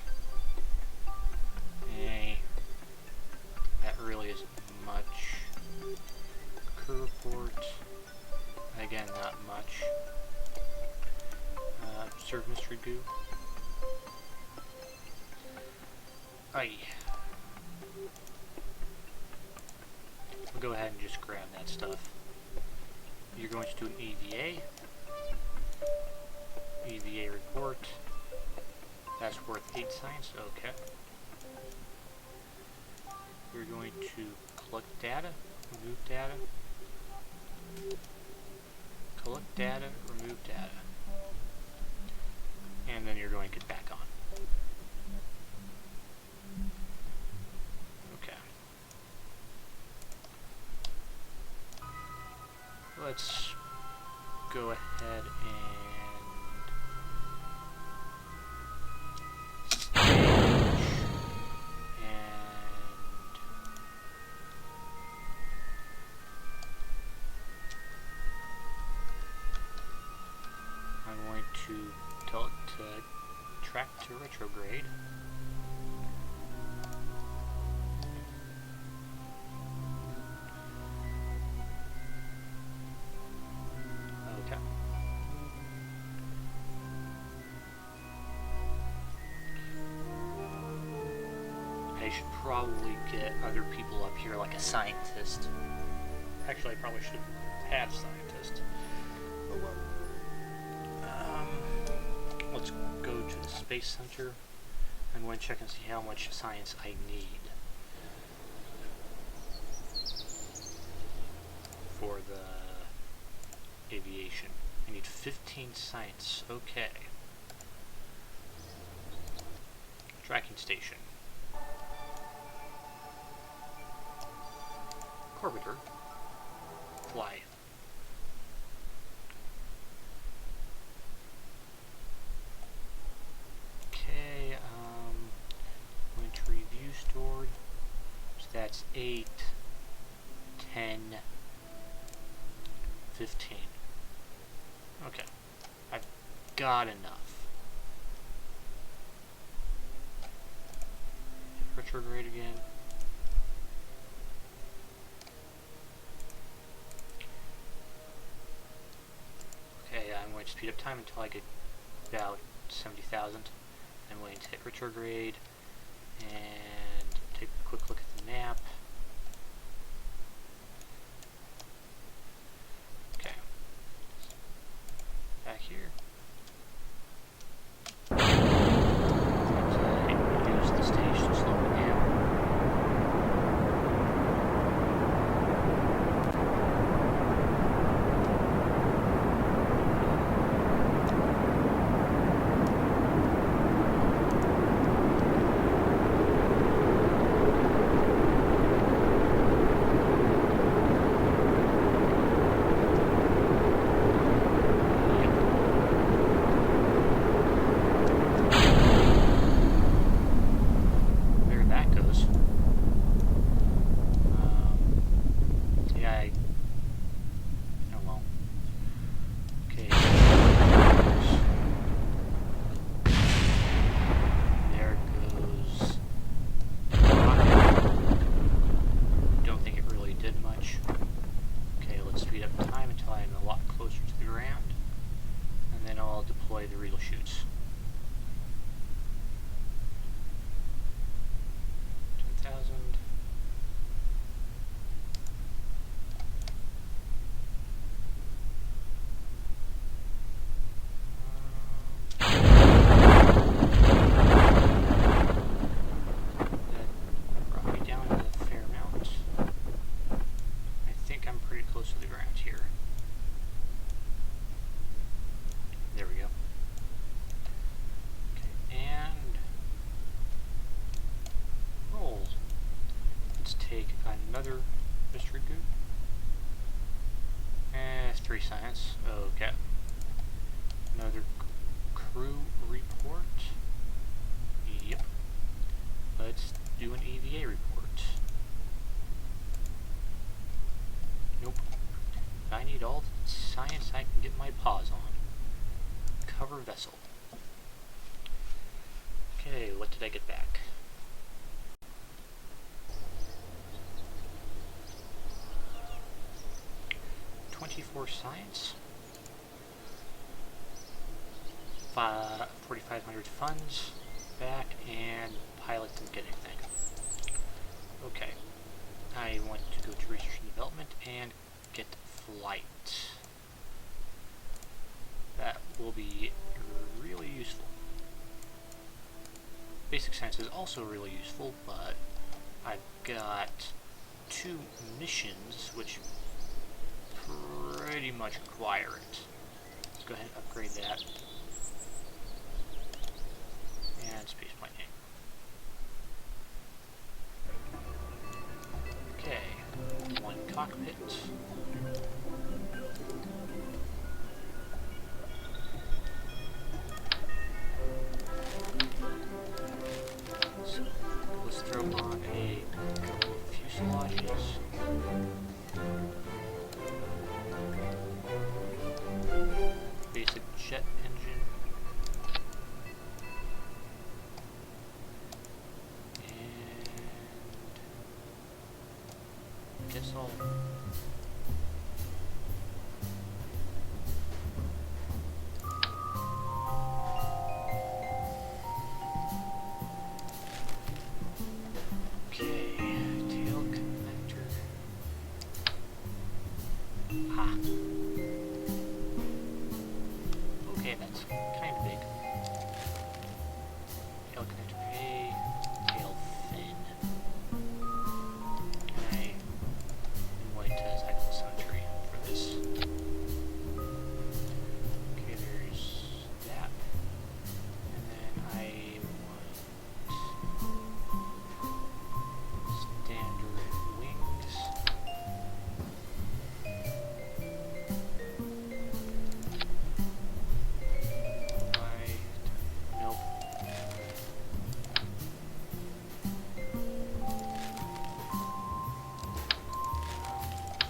That really isn't much. Crew report. Again, not much. Observe mystery goo. Aye. We'll go ahead and just grab that stuff. You're going to do an EVA. EVA report. That's worth 8 science. Okay. You're going to collect data, remove data, collect data, remove data, and then you're going to get back on. Okay. Let's go ahead and to tell it to track to retrograde. Okay. I should probably get other people up here like a scientist. Actually, I probably should have had a scientist. Oh well. Let's go to the Space Center. I'm going to check and see how much science I need for the aviation. I need 15 science. Okay. Tracking station. Orbiter. Fly. Going to review stored. So that's 8, 10, 15. Okay. I've got enough. Retrograde again. Okay, I'm going to speed up time until I get about 70,000. I'm going to hit retrograde and take a quick look at the map. Okay. Back here. Use the station to slow me down. Another mystery goo. 3 science. Okay. Another crew report. Yep. Let's do an EVA report. Nope. I need all the science I can get my paws on. Cover vessel. did I get back? Science, 4,500 funds back, and pilot didn't get anything. Okay, I want to go to research and development and get flight. That will be really useful. Basic science is also really useful, but I've got 2 missions which pretty much require it. Let's go ahead and upgrade that. And space planing. Okay, 1 cockpit. So let's throw on a couple of fuselages. Basic jet engine. And guess I'll tail connector. Okay, that's kind of big. Tail connector A, tail fin. And I invite cycle symmetry for this. Okay, there's that. And then I want standard wings. Nope.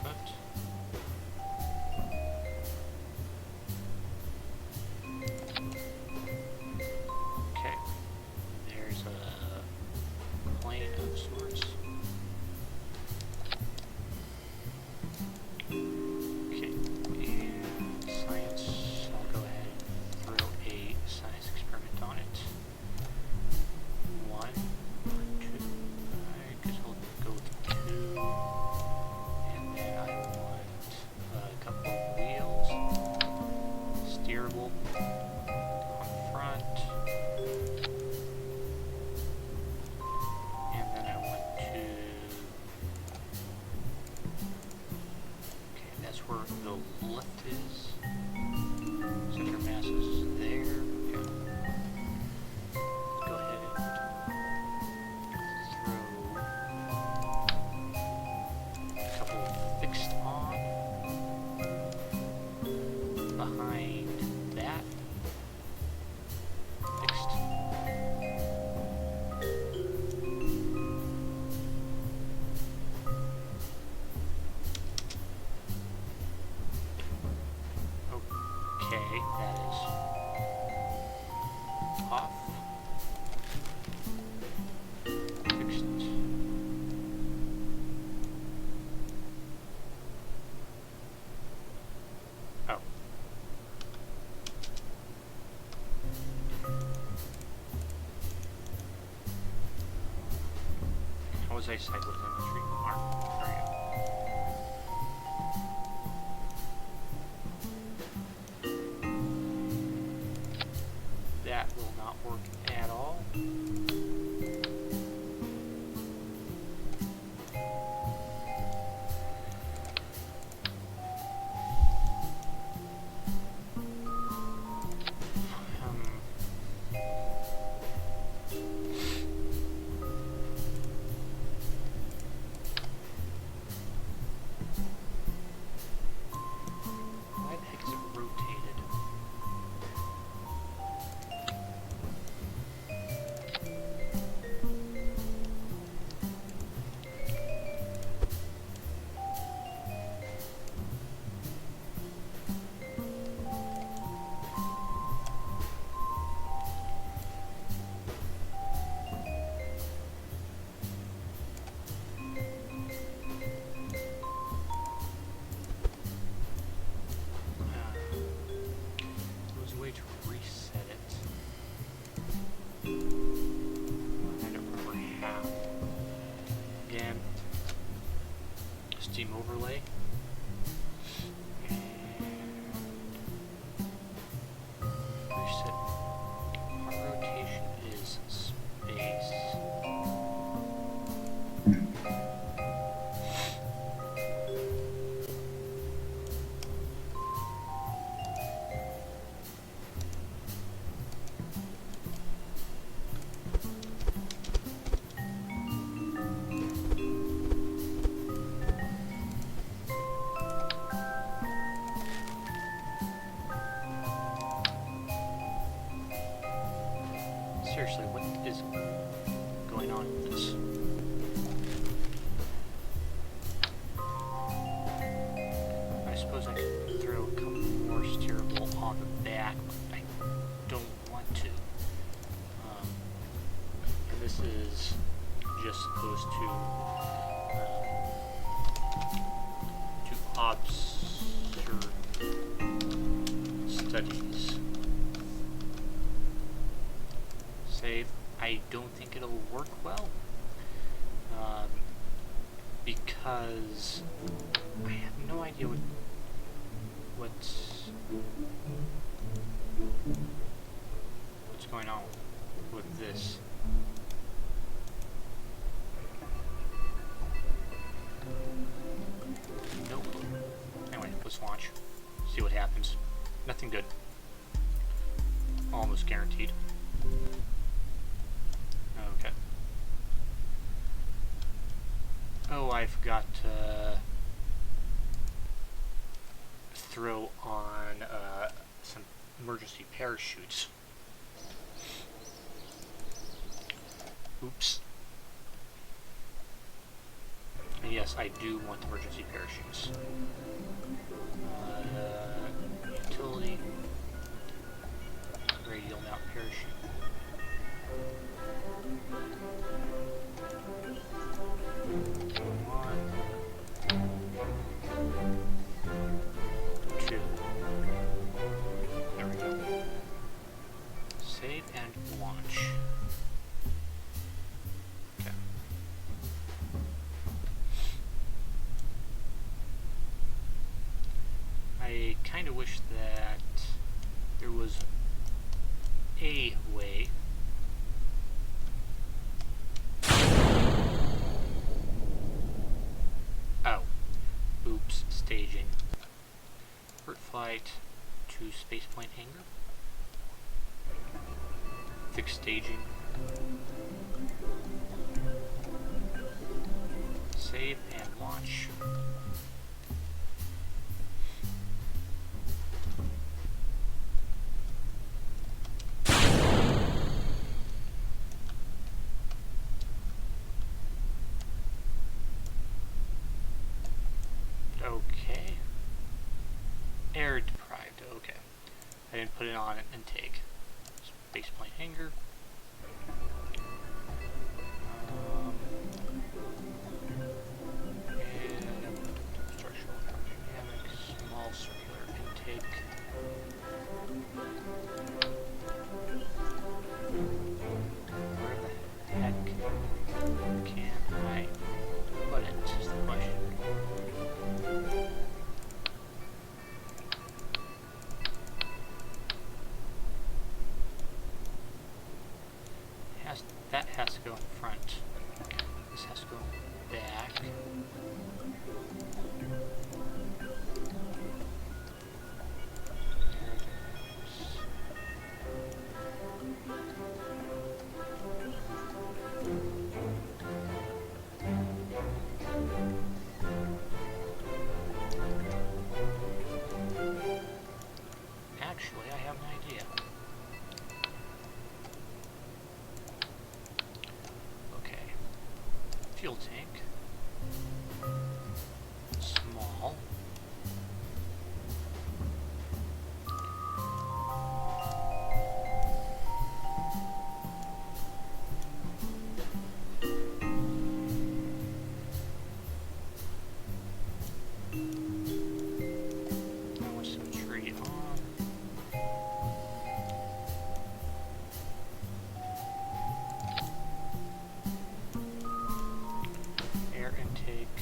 But okay, there's a plane of sorts. Okay, and science, I'll go ahead and throw a science experiment on it. 1 or 2, I guess I'll go with 2, and then I want a couple of wheels, steerable on front, and then I want to, okay, that's where the lift is, center of mass is there, okay. Go ahead and throw a couple of fixed on behind that. Fixed. Okay, that is off. Fixed. Oh. How was I cycled infantry? Arm. There we go. That will not work at all. steam overlay. And reset. Our rotation is space. Seriously, what is going on with this? I suppose I could throw a couple more steerable on the back, but I don't want to. And this is just supposed to observe studies. Save. I don't think it'll work well because I have no idea what's going on with this. Nope. Anyway, let's launch. See what happens. Nothing good. Almost guaranteed. Okay. Oh, I forgot to throw on some emergency parachutes. Oops. And yes, I do want emergency parachutes. Utility. Radial mount parachute. One, two. There we go. Save and launch. Okay. I kind of wish that there was a way oops, staging. Vert flight to spaceplane hangar. Fix staging. Save and launch. Okay. Air deprived, okay. I didn't put it on an intake. Spaceplane hangar. And structural dynamics, small circular intake. Where the heck can I put it, is the question. That has to go in front. This has to go back. Actually, I have an idea. Fuel tank, small, now with some tree on. Air intake.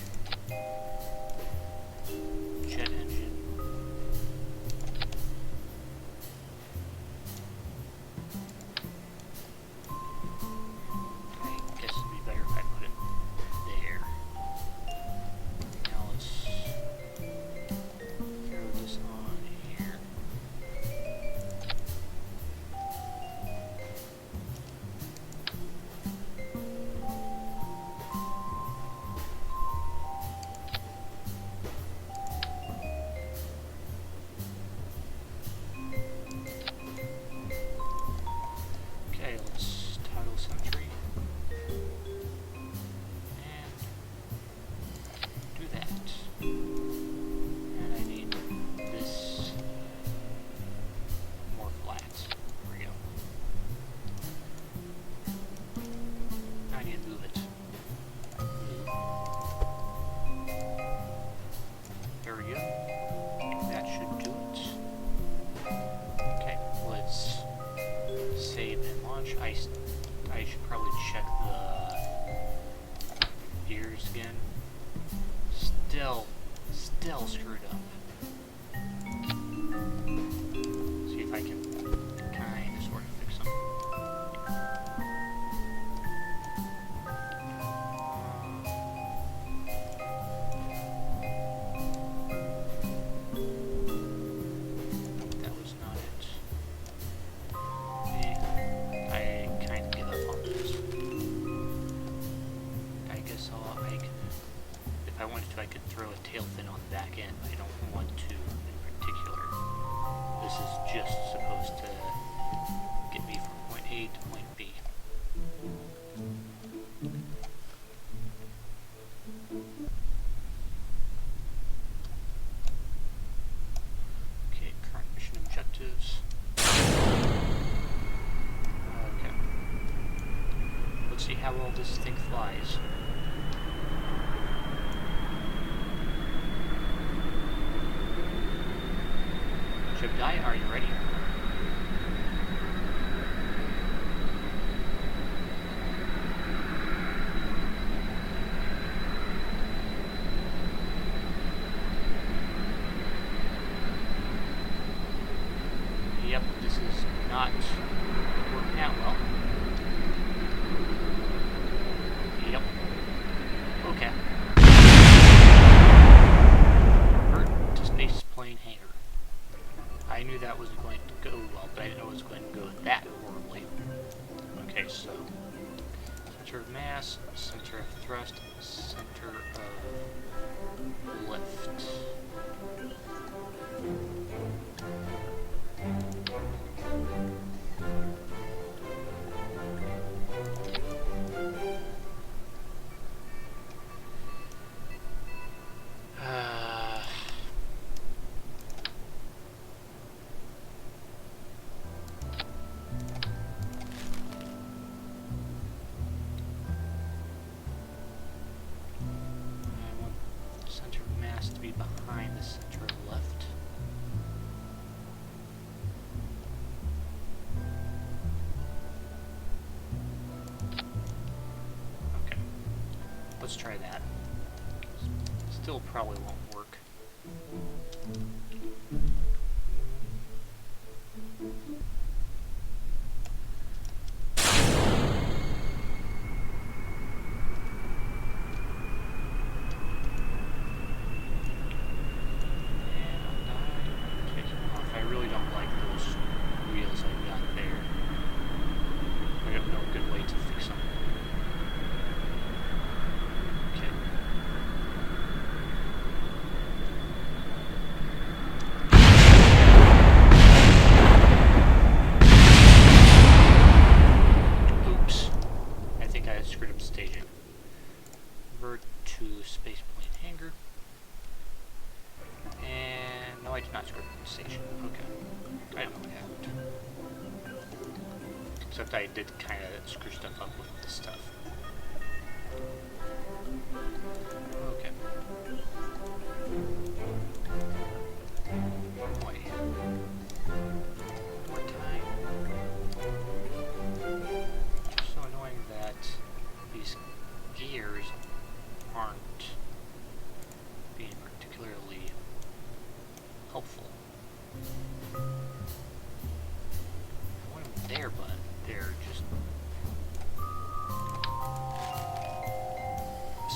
gears again. Still screwed up. See if I can kind of sort of fix them. That was not it. I kind of give up on this. I guess if I wanted to, I could throw a tail fin on the back end, but I don't want to in particular. This is just supposed to get me from point A to point B. Okay, current mission objectives. Okay. Let's see how well this thing flies. Jedi, are you ready? Yep, this is not working out well. Yep. Okay. Revert to space plane hangar. I knew that was going to go well, but I didn't know it was going to go that horribly. Okay, so center of mass, center of thrust, center of lift. To be behind the center of left. Okay, let's try that. Still probably won't work. I did not screw up the station. Okay. I don't know what happened. Except I did kind of screw stuff up with this stuff. Okay. Boy. More time. Just so annoying that these gears aren't being particularly helpful. I want them there, but they're just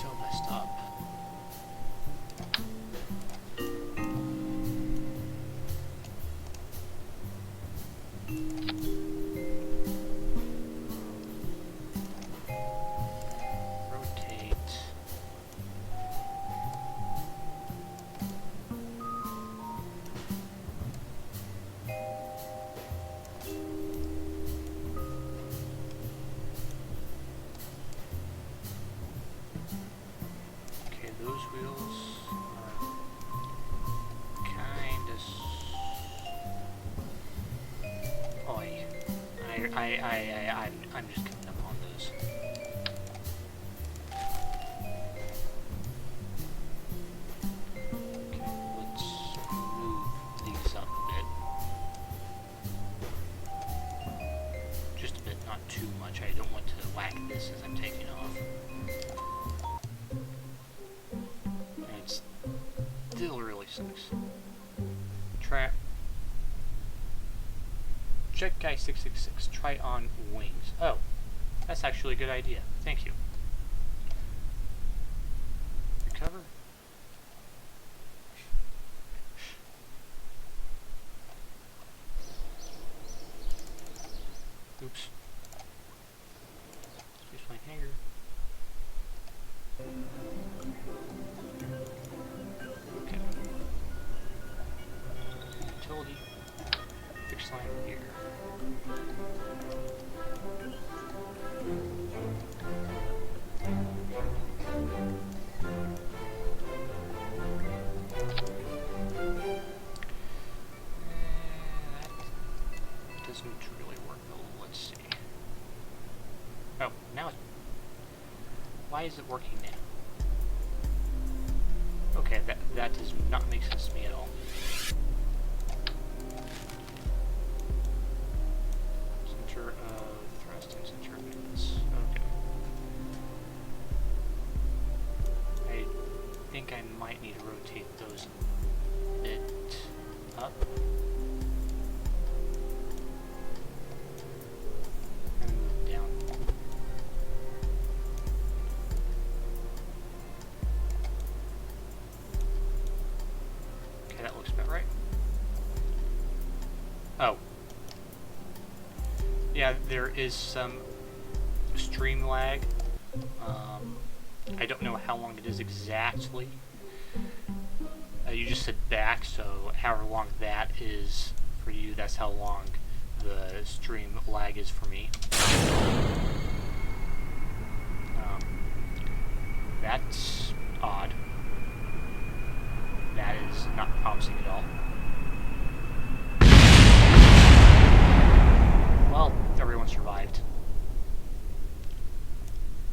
so messed up. Those wheels are kind of. Oi. I'm just coming up on those. Okay, let's move these up a bit. Just a bit, not too much. I don't want to whack this as I'm taking off. 666. Check guy 666. Try on wings. Oh, that's actually a good idea. Thank you. Recover. Oops. Spaceplane hangar. Okay. Utility. Fixed line here. That doesn't really work though. Let's see. Oh, now it. Why is it working now? Okay, that does not make sense to me at all. Center of thrust and center of mass. Okay. I think I might need to rotate those a bit up. And move down. Okay, that looks about right. Oh. Yeah, there is some stream lag. I don't know how long it is exactly. You just said back, so however long that is for you, that's how long the stream lag is for me. That's odd. That is not promising at all. Well, everyone survived.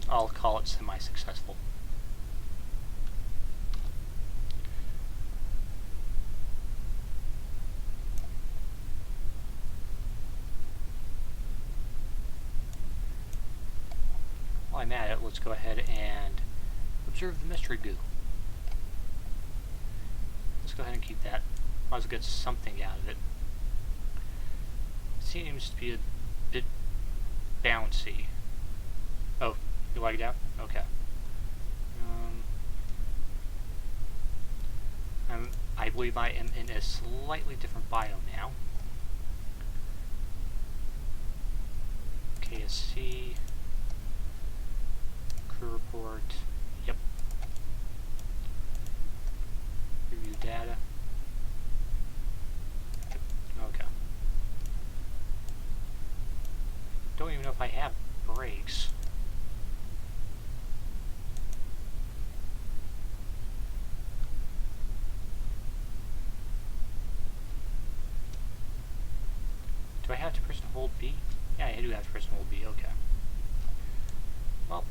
I'll call it semi-successful. While I'm at it, let's go ahead and observe the mystery goo. Let's go ahead and keep that. Might as well get something out of it. Seems to be a bit bouncy. Oh, you lagged out? Okay. I believe I am in a slightly different biome now. KSP. Crew report. Yep. Review data. Yep. Okay. Don't even know if I have brakes. Do I have to press and hold B? Yeah, I do have to press and hold B, okay. Well,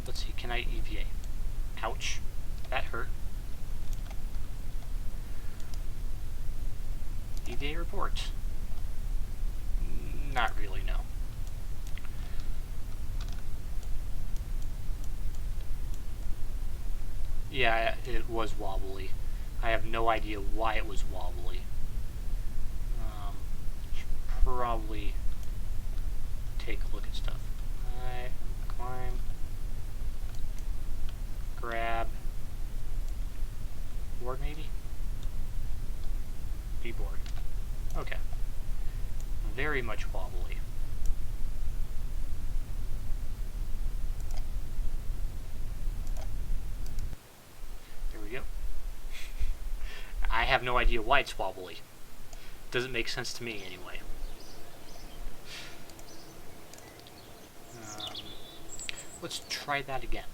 let's see, can I EVA? Ouch, that hurt. EVA report. Not really, no. Yeah, it was wobbly. I have no idea why it was wobbly. Should probably take a look at stuff. Alright, climb. Grab. Board maybe? B-board. Okay. Very much wobbly. There we go. I have no idea why it's wobbly. Doesn't make sense to me anyway. Let's try that again.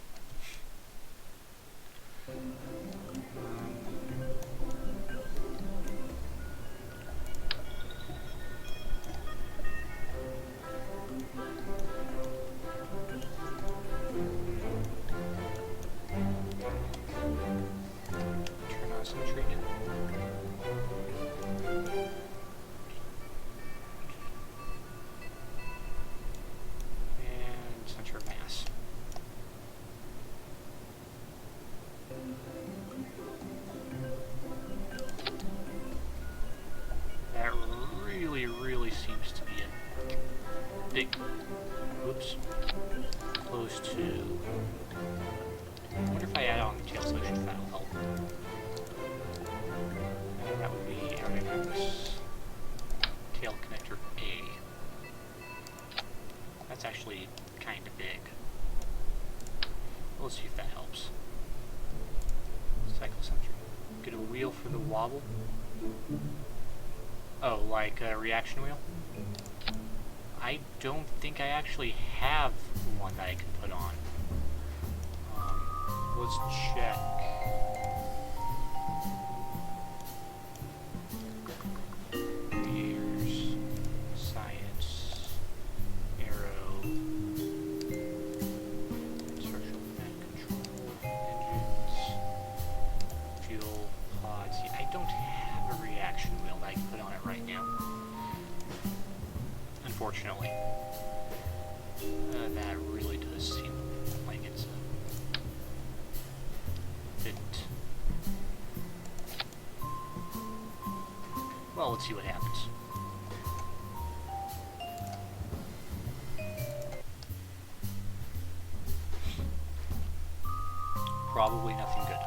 Turn on some treatment. And center of mass. big, whoops, close to, I wonder if I add on the tail section, if that'll help. That would be aerodynamics, tail connector A. That's actually kind of big. Let's see if that helps. Cycle center. Get a wheel for the wobble. Oh, like a reaction wheel? I don't think I actually have one that I can put on. Let's check. Gears, science, arrow, structural plant control, engines, fuel, pods. I don't have a reaction wheel that I can put on it right now. Unfortunately. That really does seem like it's a bit... Well, let's see what happens. Probably nothing good.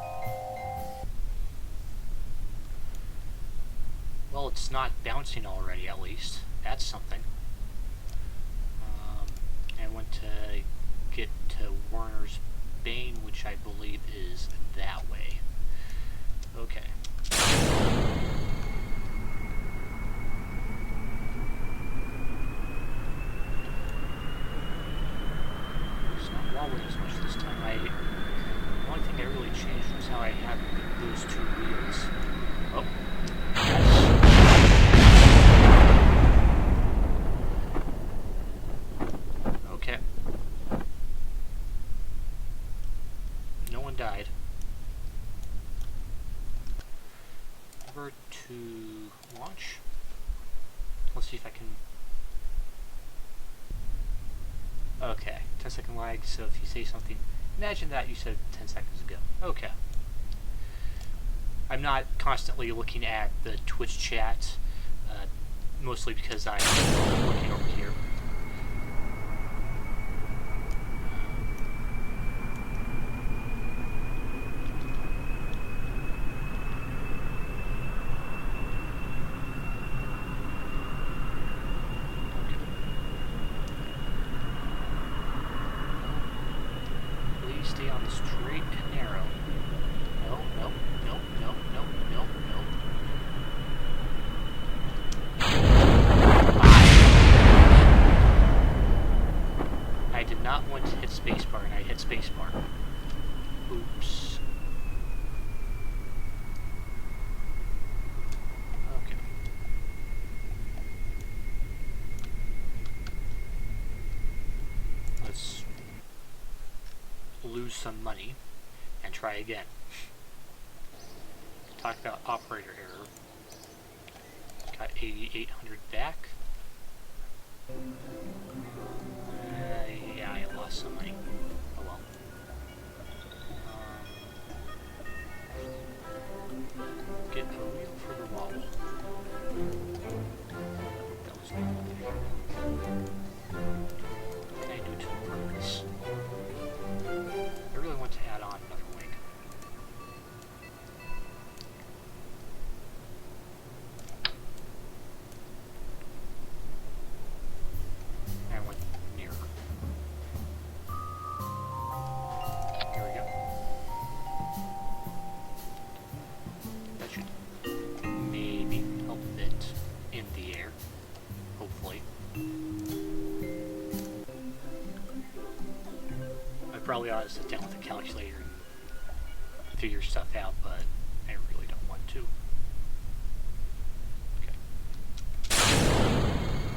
Well, it's not bouncing already, at least. That's something. I went to get to Werner's Bane, which I believe is that way. Okay. It's not wobbling as much this time. The only thing I really changed was how I had those two wheels. Oh. Okay. No one died. Over to launch. Let's see if I can... Okay, 10-second lag, so if you say something... Imagine that you said 10 seconds ago. Okay. I'm not constantly looking at the Twitch chat, mostly because I'm looking over here. Stay on the straight and narrow. No, no, no, no, no, no, no. I did not want to hit spacebar, and I hit spacebar. Oops. Okay. Let's lose some money and try again. Talk about operator error. Got 8,800 back. Yeah, I lost some money. Oh well. Get a wheel for the wobble. That was not what can I do to improve this? I really want to add on another wing. I went nearer. Here we go. That should maybe help a bit in the air. Hopefully. I probably ought to sit down with a calculator and figure stuff out, but I really don't want to. Okay.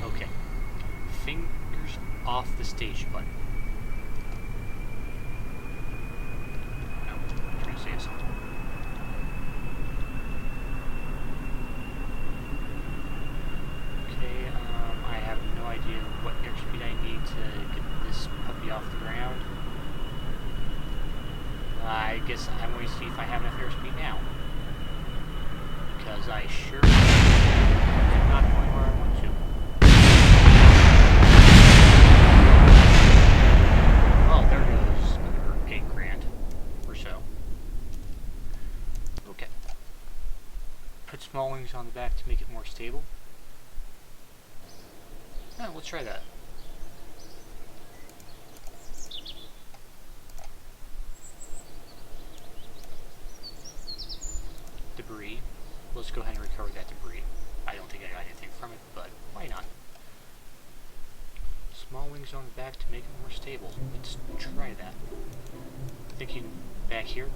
Okay. Fingers off the stage button. No, I'm trying to say something. Okay, I have no idea what airspeed I need to get this puppy off the ground. I guess I'm going to see if I have enough airspeed now. Because I sure am not going where I want to. the back to make it more stable. Oh, let's try that. Debris. Let's go ahead and recover that debris. I don't think I got anything from it, but why not? Small wings on the back to make it more stable. Let's try that. Thinking back here.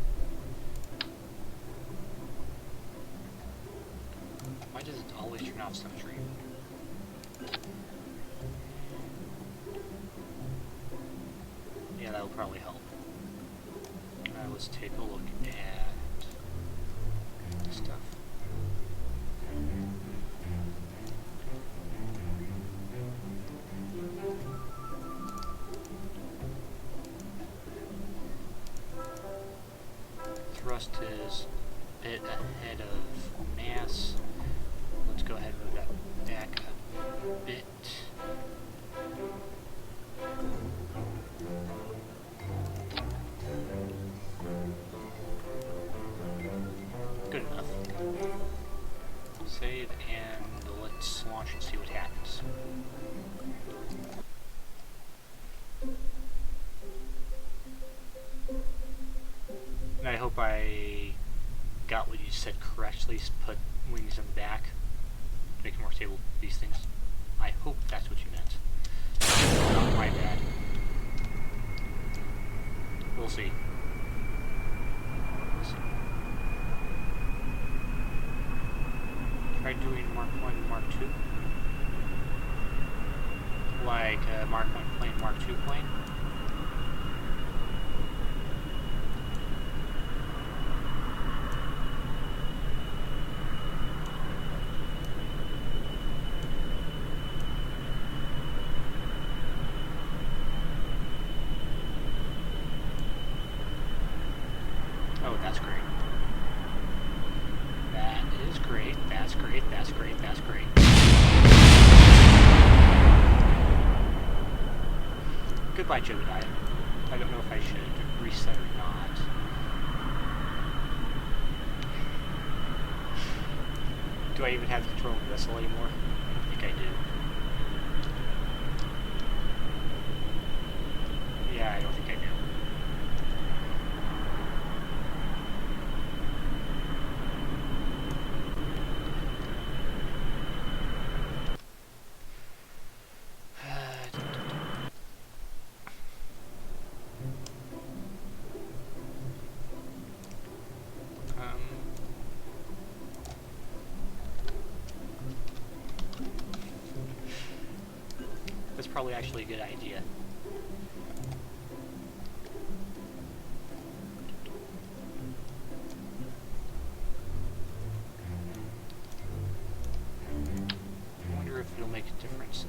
Why does it always turn off symmetry? Yeah, that will probably help. Let's take a look at this stuff. Thrust is a bit ahead of mass. Let's go ahead and move that back a bit. Good enough. Save and let's launch and see what happens. And I hope I got what you said correctly. Put wings in the back, make it more stable. These things. I hope that's what you meant. Not my bad. We'll see. Try doing Mark 1 and Mark 2. Like Mark 1 plane, Mark 2 plane. Oh, that's great. That is great. That's great. That's great. That's great. Goodbye, Jebediah. I don't know if I should reset or not. Do I even have control of the vessel anymore? I don't think I do. Yeah, I don't think I do. That's probably actually a good idea. I wonder if it'll make a difference.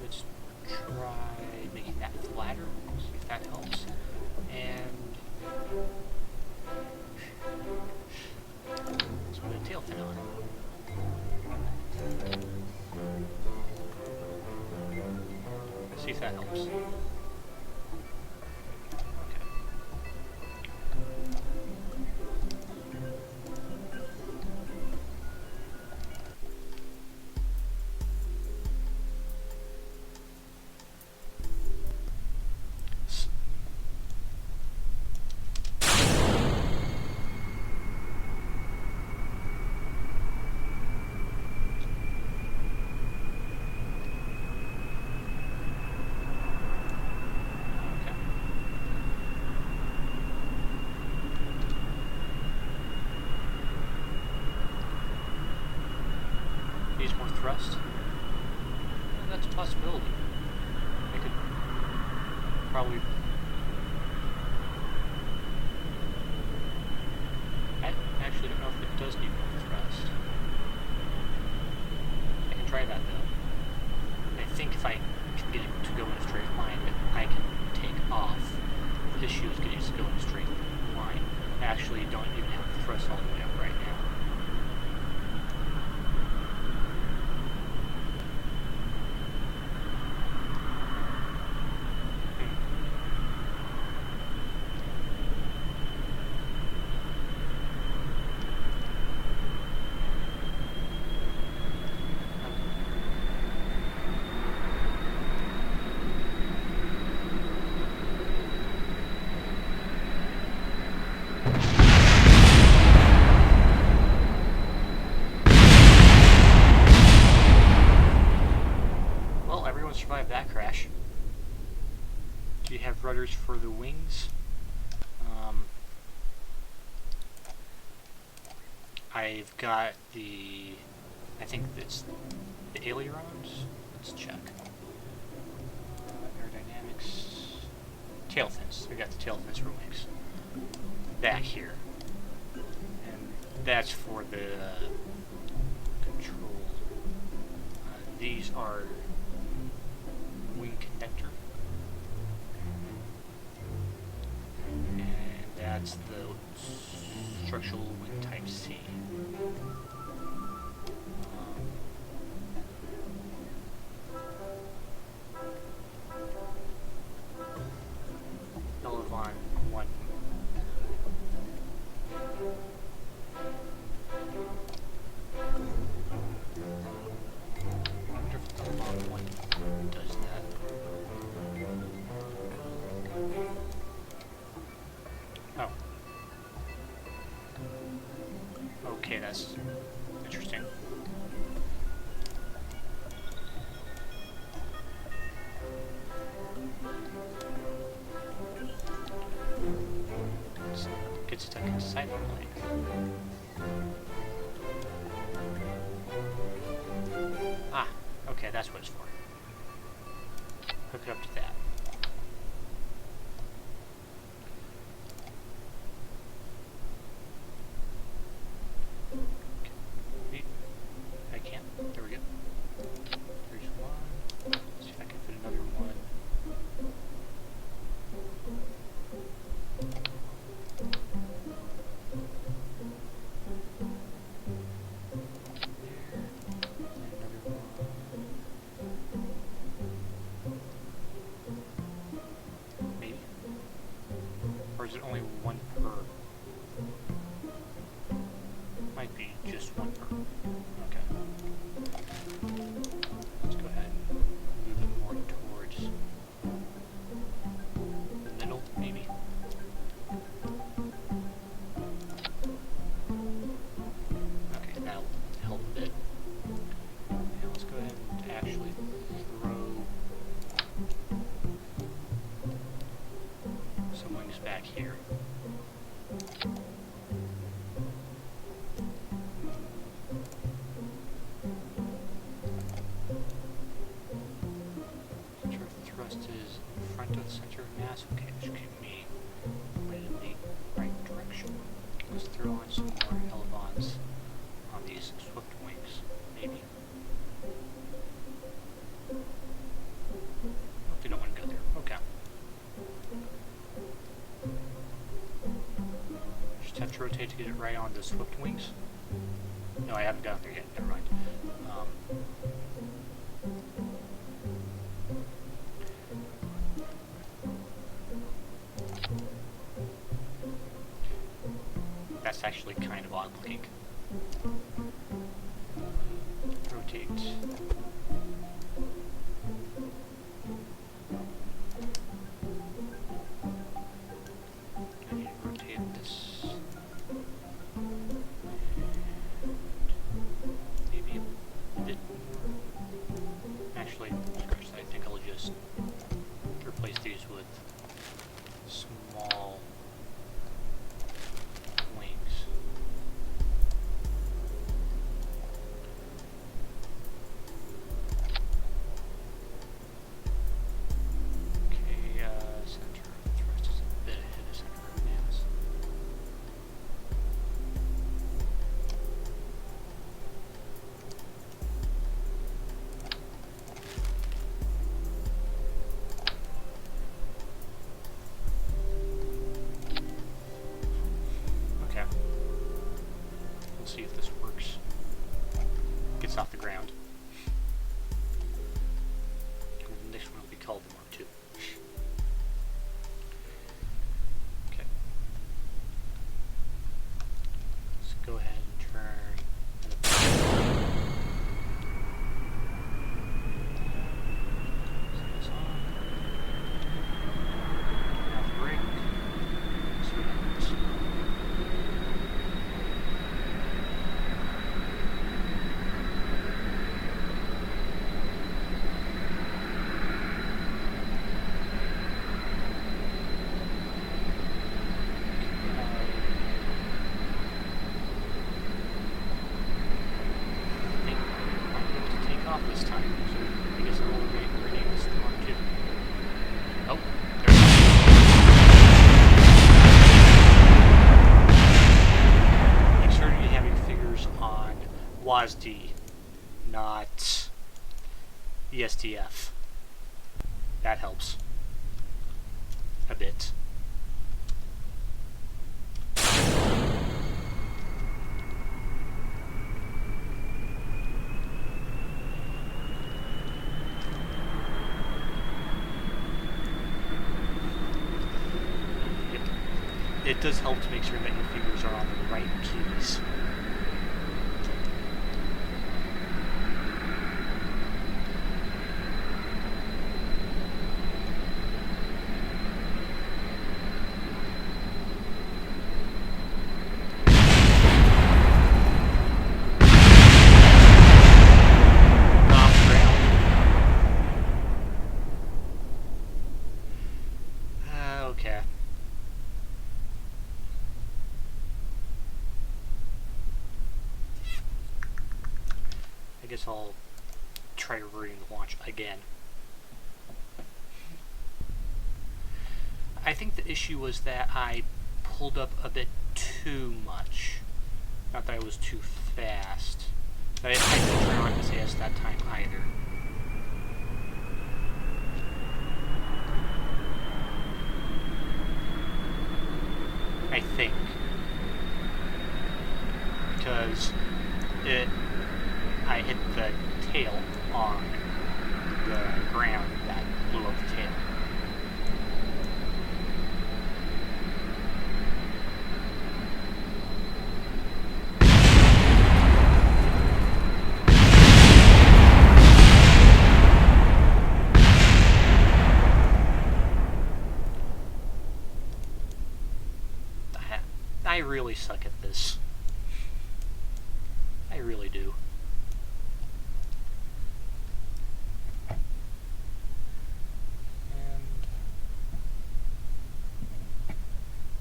Let's try making that flatter, see if that helps. And let's put a tail fin on. Let's see if that helps. Needs more thrust. Well, that's a possibility. I could probably. I actually don't know if it does need more thrust. I can try that though. I think if I can get it to go in a straight line, I can take off. This shoe is getting to go in a straight line. I actually don't even have the thrust all the way up right now. rudders for the wings. I've got I think it's the ailerons. Let's check. Aerodynamics. Tail fins. I got the tail fins for wings. Back here. And that's for the control. These are wing connector. And that's the structural wing type C. Elevon 1. I wonder if Elevon 1 does that. Oh. Okay, that's interesting. Get stuck inside the plane. Ah, okay, that's what it's for. Hook it up to that. Okay. I can't. There we go. There's one. Let's see if I can fit another one. Or is it only one per? Might be just one per. Okay. Let's go ahead and move it more towards the middle, maybe. Okay, that'll help a bit. Now let's go ahead and actually throw some wings back here. Center of thrust is in front of the center of mass. Okay, which should keep me pointed in the right direction. Let's throw on some more elevons on these swift wings, maybe. Oh, they don't want to go there. Okay. Just have to rotate to get it right on the swift wings. No, I haven't gotten there yet. Never mind. That's actually kind of odd looking. Rotate. I need to rotate this. Maybe a bit more. Actually, scratch that. I think I'll just replace these with small wings. WASD, not ESDF. That helps a bit. It does help to make sure that your fingers are on the right keys. Okay. I guess I'll try reverting the launch again. I think the issue was that I pulled up a bit too much. Not that I was too fast. But I didn't turn on SAS that time either. I think. Because I hit the tail on the ground that blew up the tail. I really suck at this. I really do. And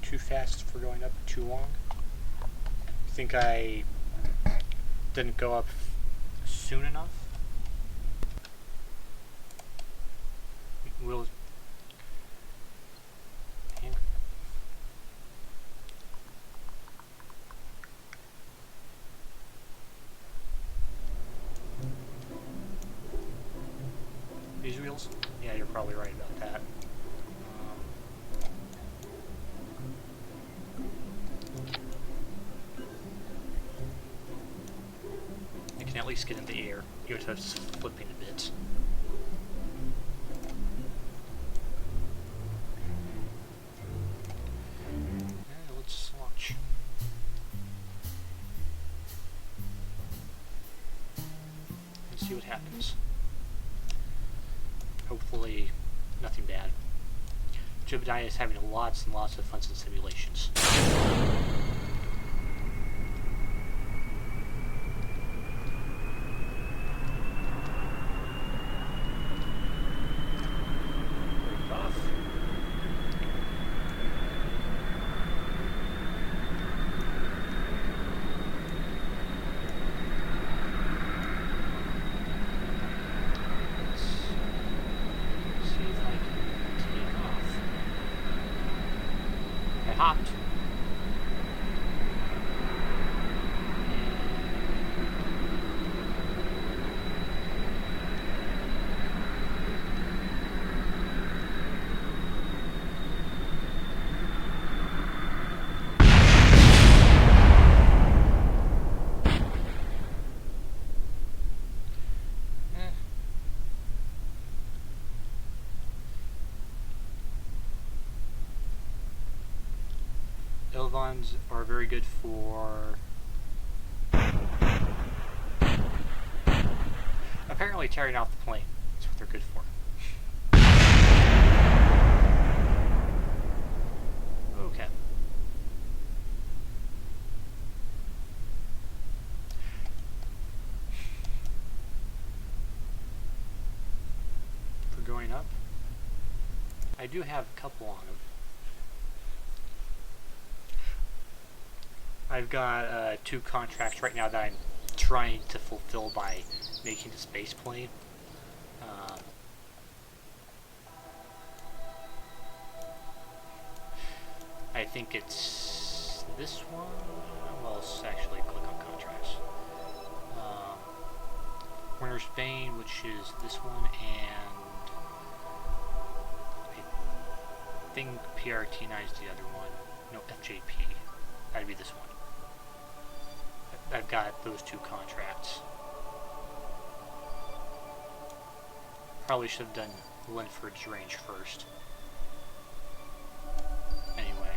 too fast for going up, too long. I think I didn't go up soon enough. Will these wheels? Yeah, you're probably right about that. I can at least get in the air, even if it's flipping a bit. Let's launch. Let's see what happens. Hopefully, nothing bad. Jebediah is having lots and lots of fun in simulations. Break off. Hopped. Elvons are very good for apparently tearing off the plane. That's what they're good for. Okay. For going up, I do have a couple on them. I've got 2 contracts right now that I'm trying to fulfill by making the space plane. I think it's this one. Well, let's actually click on contracts. Winter's Bane, which is this one, and I think PRT9 is the other one. No, FJP. That'd be this one. I've got those two contracts. Probably should have done Linford's range first. Anyway.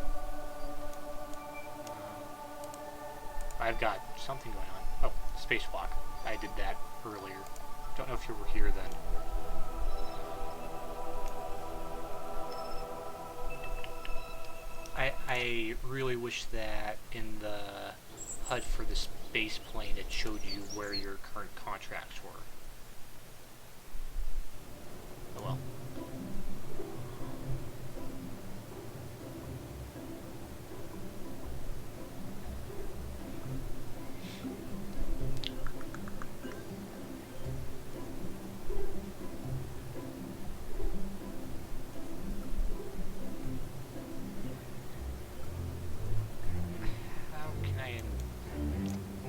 I've got something going on. Oh, spacewalk. I did that earlier. Don't know if you were here then. I really wish that in the HUD for the space plane it showed you where your current contracts were. Oh well.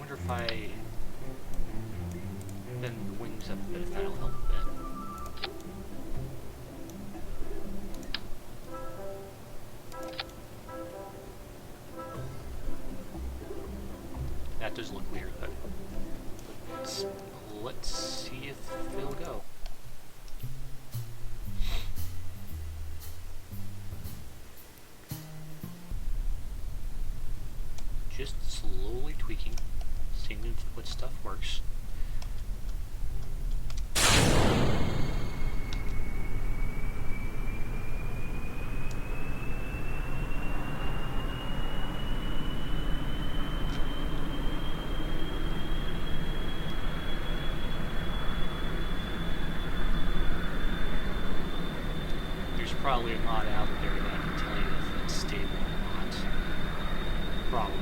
If I bend the wings up a bit, if that'll help a bit. That does look weird, but let's see if it'll go. Just slowly tweaking. Seeing what stuff works. There's probably a mod out there that can tell you if it's stable or not. Probably.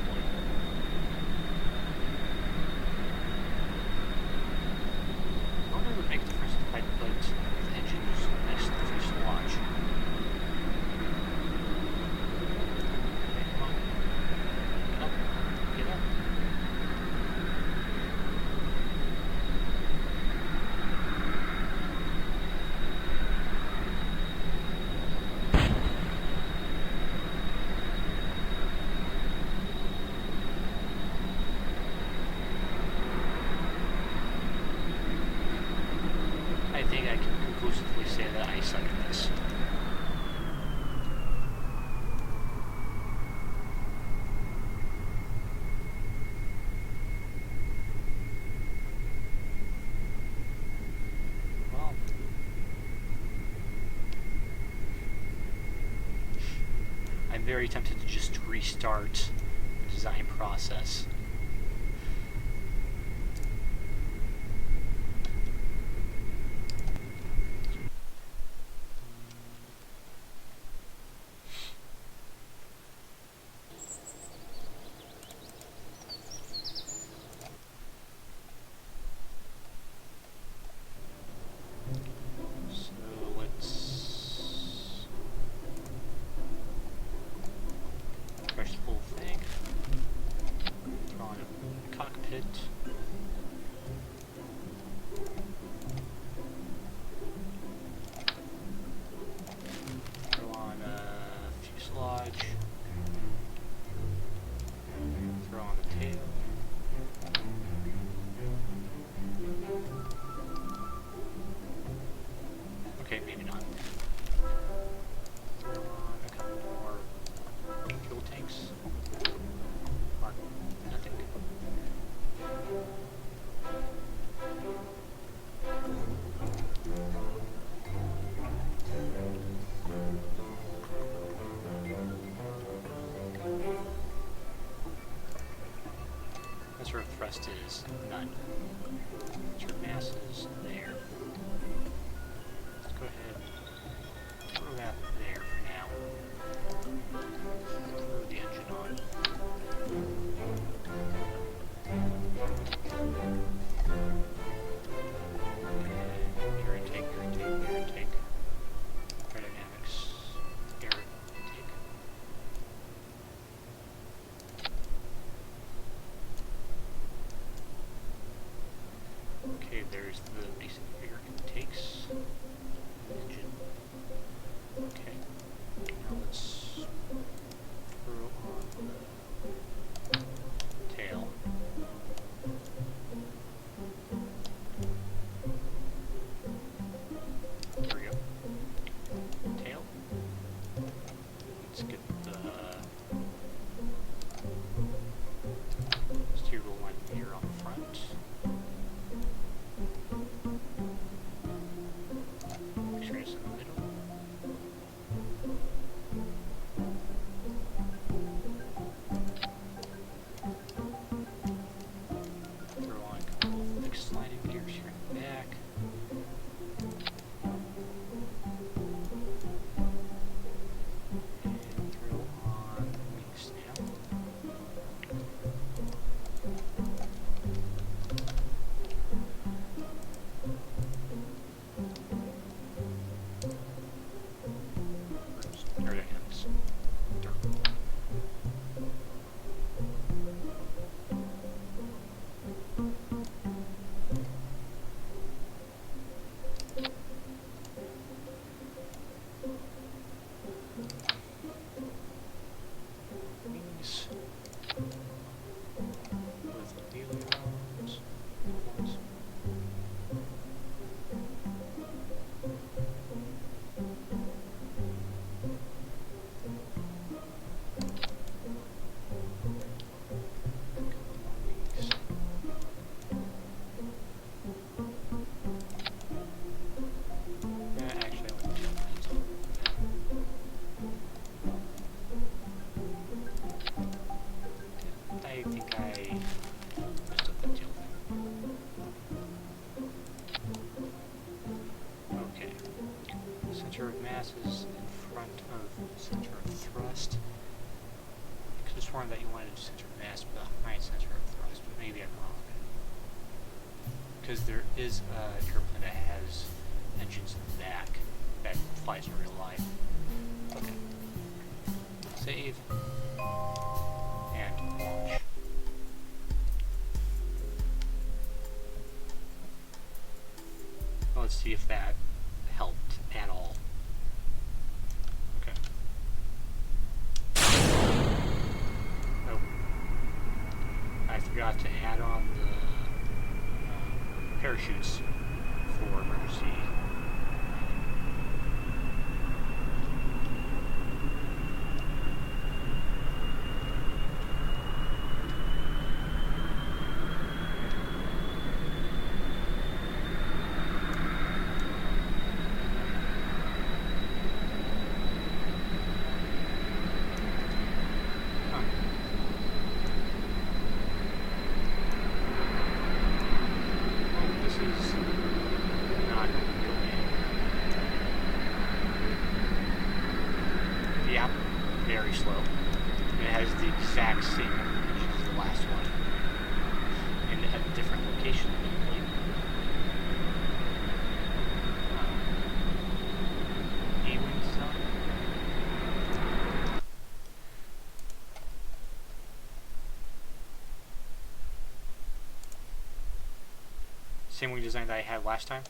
Make a difference if I put the engines next to the fuselage. Okay, come on. Get up. Get up. I think I can conclusively say that I suck at this. Well, I'm very tempted to just restart the design process. Throw on a fuselage. Throw on the tail. Okay, maybe not. Throw on a couple more fuel tanks. Or nothing. That's where thrust is none. That's where mass is there. Let's go ahead and throw that there for now. Throw the engine on. Okay, air intake, air intake, air intake. Aerodynamics, air intake. Okay, there's the basic rear intakes. Engine. Okay. Now let's throw on the tail. There we go. Tail. Let's get the steer wheel line here on the front. Make sure it's in the middle. Throw on a couple of fixed sliding gears here in the back. And throw on wings now. There it ends. Wings with ailerons. Actually, I want to jump these over. I think I messed up that tail thing. Okay. Center of mass is in front of center of thrust. I could have sworn that you wanted center of mass behind center of thrust, but maybe I'm wrong. Because there is an airplane that has engines in the back that flies in real life. Okay. Save. And launch. Let's see if that helped at all. Okay. Oh. I forgot to add on the parachutes for emergency. Very slow. It has the exact same engine as the last one, and it had a different location than the plane. A-wing design. Same wing design that I had last time.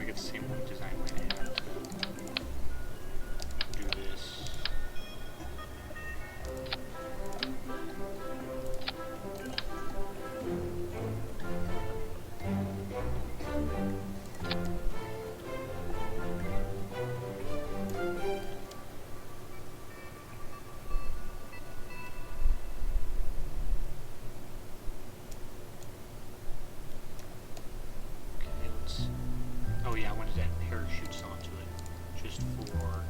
Get the same wing design, we're going to have to do this. just for...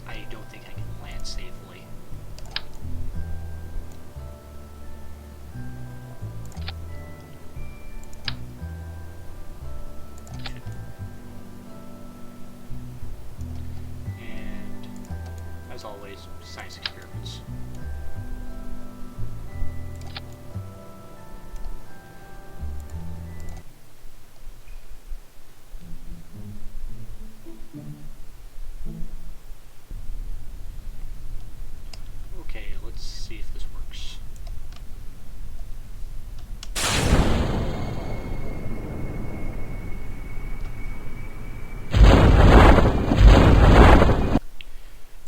I don't think I can land safely. And, as always, science experiments. Okay, let's see if this works.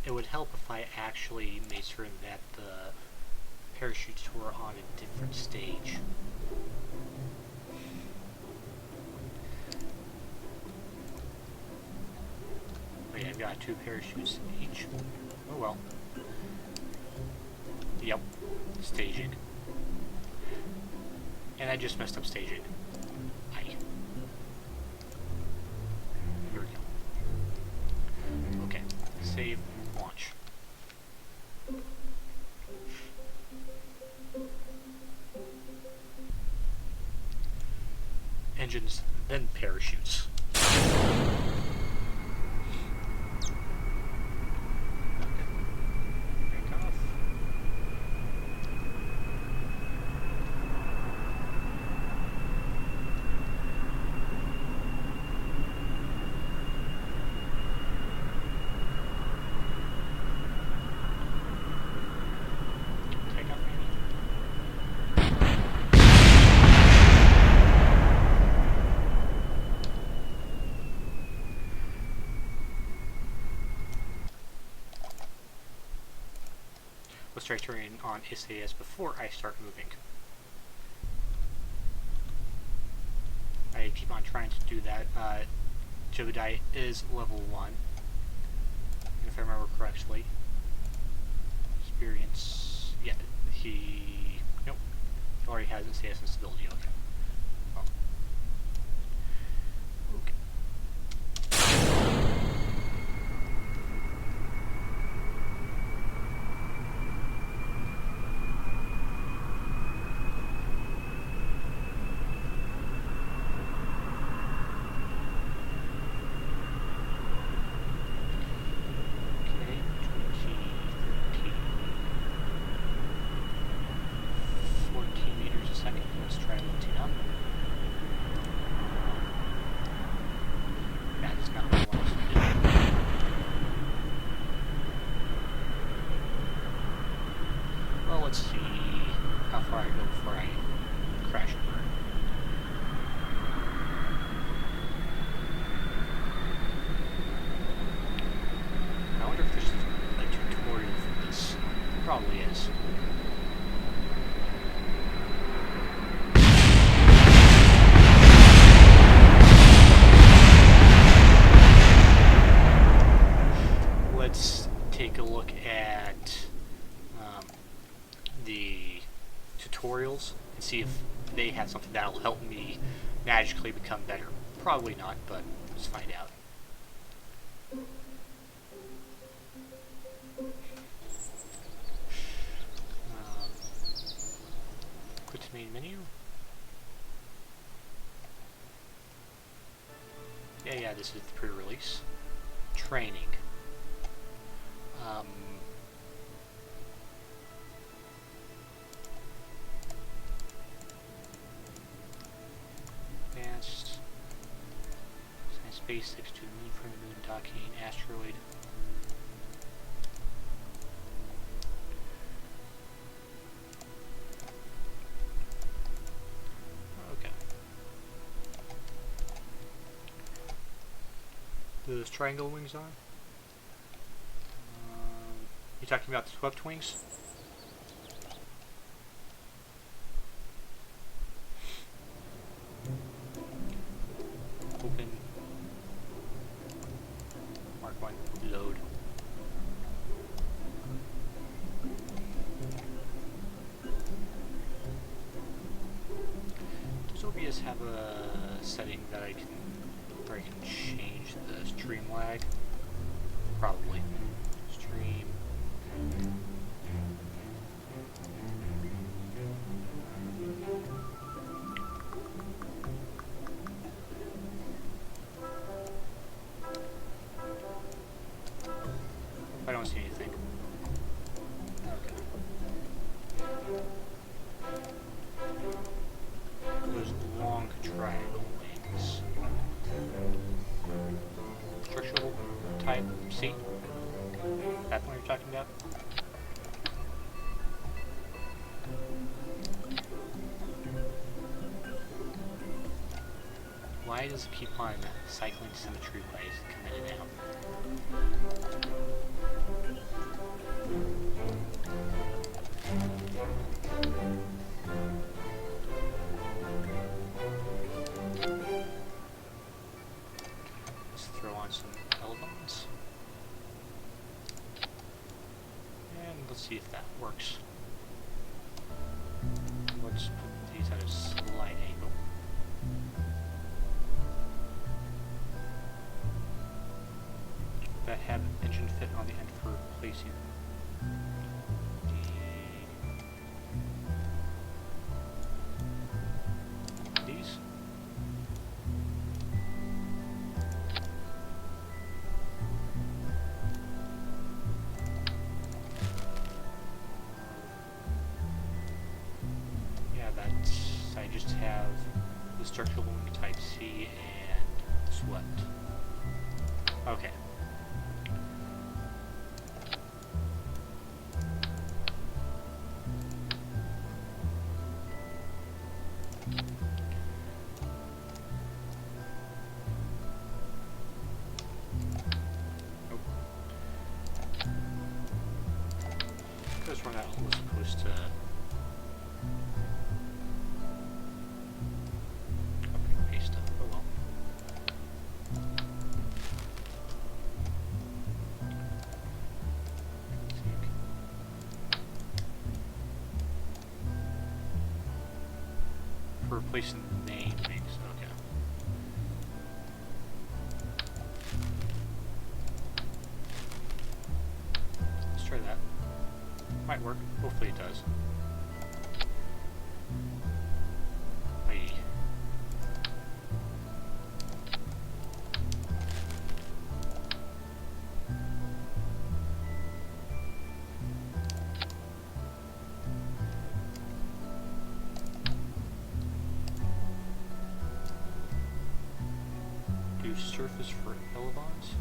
It would help if I actually made certain that the parachutes were on a different stage. Wait, I've got 2 parachutes each. Oh well. Yep, staging. And I just messed up staging. Aye. Here we go. Okay, save, launch. Engines, then parachutes. Let's try turning on SAS before I start moving. I keep on trying to do that. Jebediah is level 1, if I remember correctly. Experience, yeah, nope, he already has SAS and stability, okay. Well. Okay. Let's see how far I go before I crash and burn. I wonder if there's a tutorial for this. Probably is. Let's take a look at the tutorials and see if they have something that'll help me magically become better. Probably not, but let's find out. Quit to main menu. Yeah, this is the pre-release. Training. Advanced. Science basics to the moon from the moon docking asteroid. Okay. Those triangle wings on? You talking about the swept wings? Open. Mark 1. Load. Does OBS have a setting that I can, sure I can change the stream lag. Probably. Stream. I don't see anything. Okay. Those long triangle wings. Structural type C? That's what you're talking about? Why does it keep on cycling symmetry ways come in and out? Let's throw on some elbows. And let's see if that works. Let's put these at a slight angle. That have engine fit on the end for placing these. Yeah, that's, I just have the structural wing type C and swept. Okay. Because we're not supposed to copy and paste stuff. Oh well. For replacing the name things, okay. Let's try that. Might work. Hopefully it does. Aye. Do surface for elevons.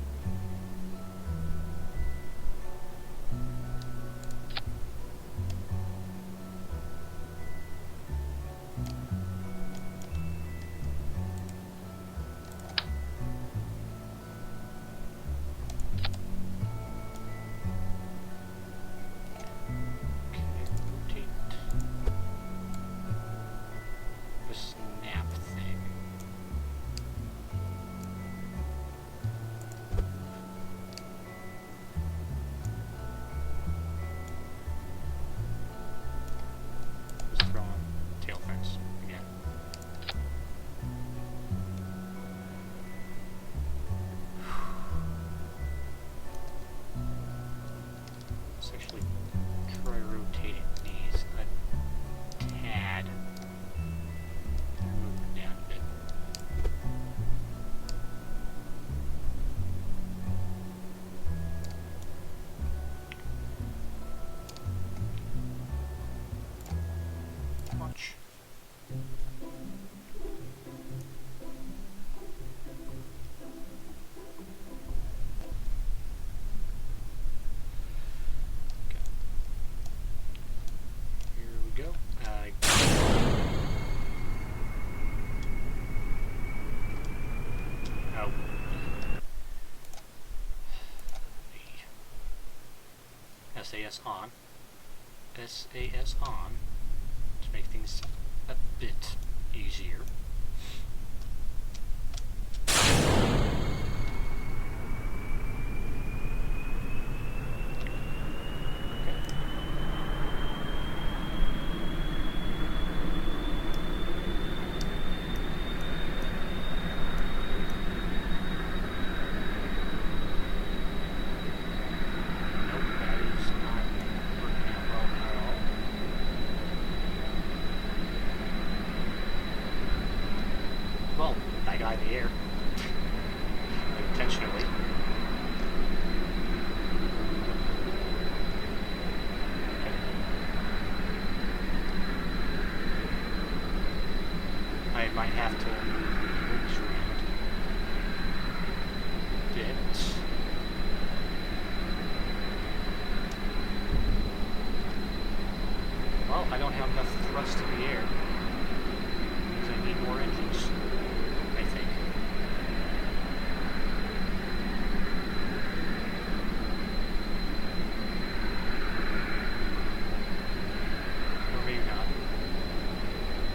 SAS on. SAS on to make things a bit easier. guy in the air. Intentionally. I might have to move this around. Bit. Well, I don't have enough thrust in the air. Because I need more engines, I think. Or maybe not.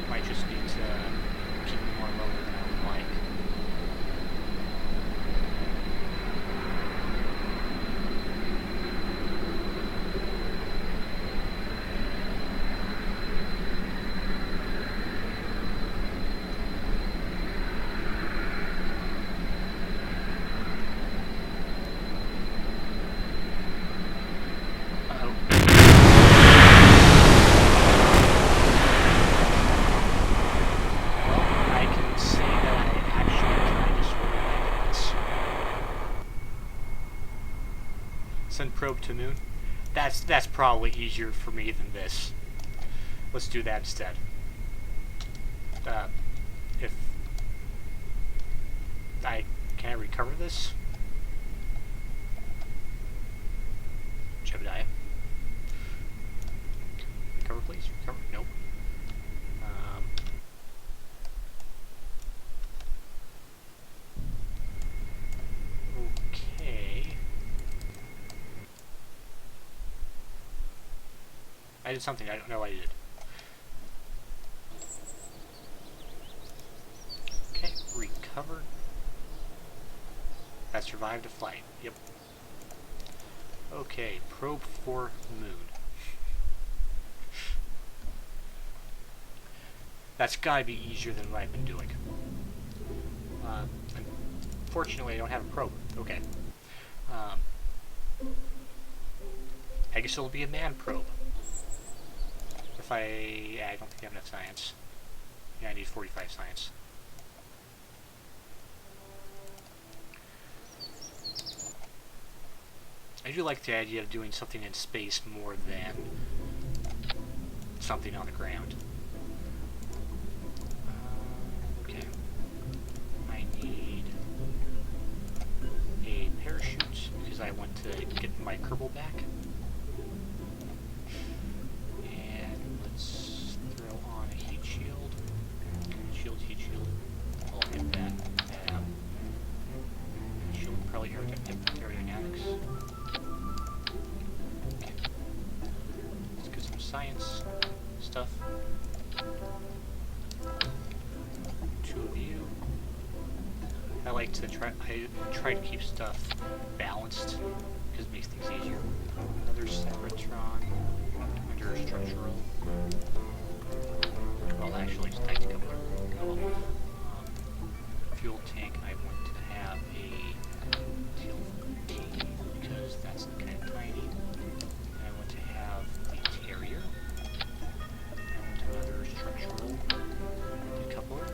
Might just need to keep it more lower than I would like. Send probe to moon. That's probably easier for me than this. Let's do that instead. If can I recover this? Jebediah. Recover, please. Recover. Nope. Okay. I did something. I don't know what I did. Okay. Recover. That survived a flight. Yep. Okay. Probe for moon. That's gotta be easier than what I've been doing. Unfortunately, I don't have a probe. Okay. I guess it'll be a man probe. If I don't think I have enough science. Yeah, I need 45 science. I do like the idea of doing something in space more than something on the ground. Okay. I need a parachute because I want to get my Kerbal back. And let's throw on a heat shield. Heat shield. I'll get that. Shield, probably aerodynamics. Okay. Let's get some science stuff. Two of you. I like to try to keep stuff balanced because it makes things easier. Another Cybertron under structural. Well, actually, it's tight to cover. Fuel tank. I want to have a TL because that's kind of tiny. And I want to have the Terrier. I want another structural decoupler.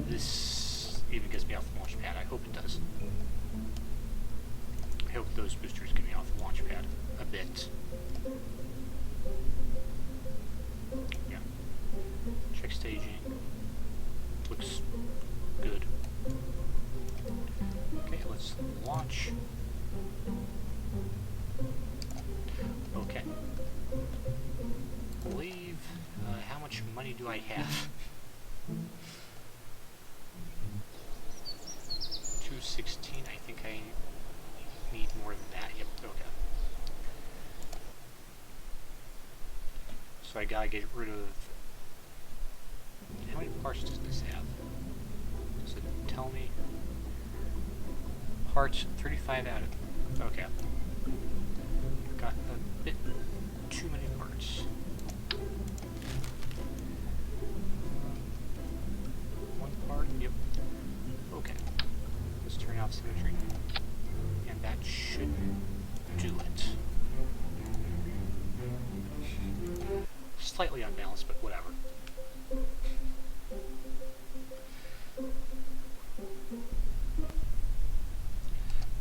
this even gets me off the launch pad. I hope it does. I hope those boosters get me off the launch pad a bit. Yeah. Check staging. Looks good. Okay, let's launch. Okay. I believe, how much money do I have? 216, I think I need more than that. Yep, okay. So I gotta get rid of... How many parts does this have? Does it tell me? Parts, 35 out of... Okay. I've got a bit too many parts. One part, yep. Okay. Let's turn off symmetry. And that should do it. Slightly unbalanced, but whatever.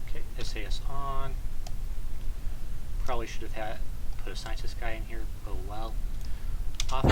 Okay, SAS on. Probably should have put a scientist guy in here. Oh well. Off.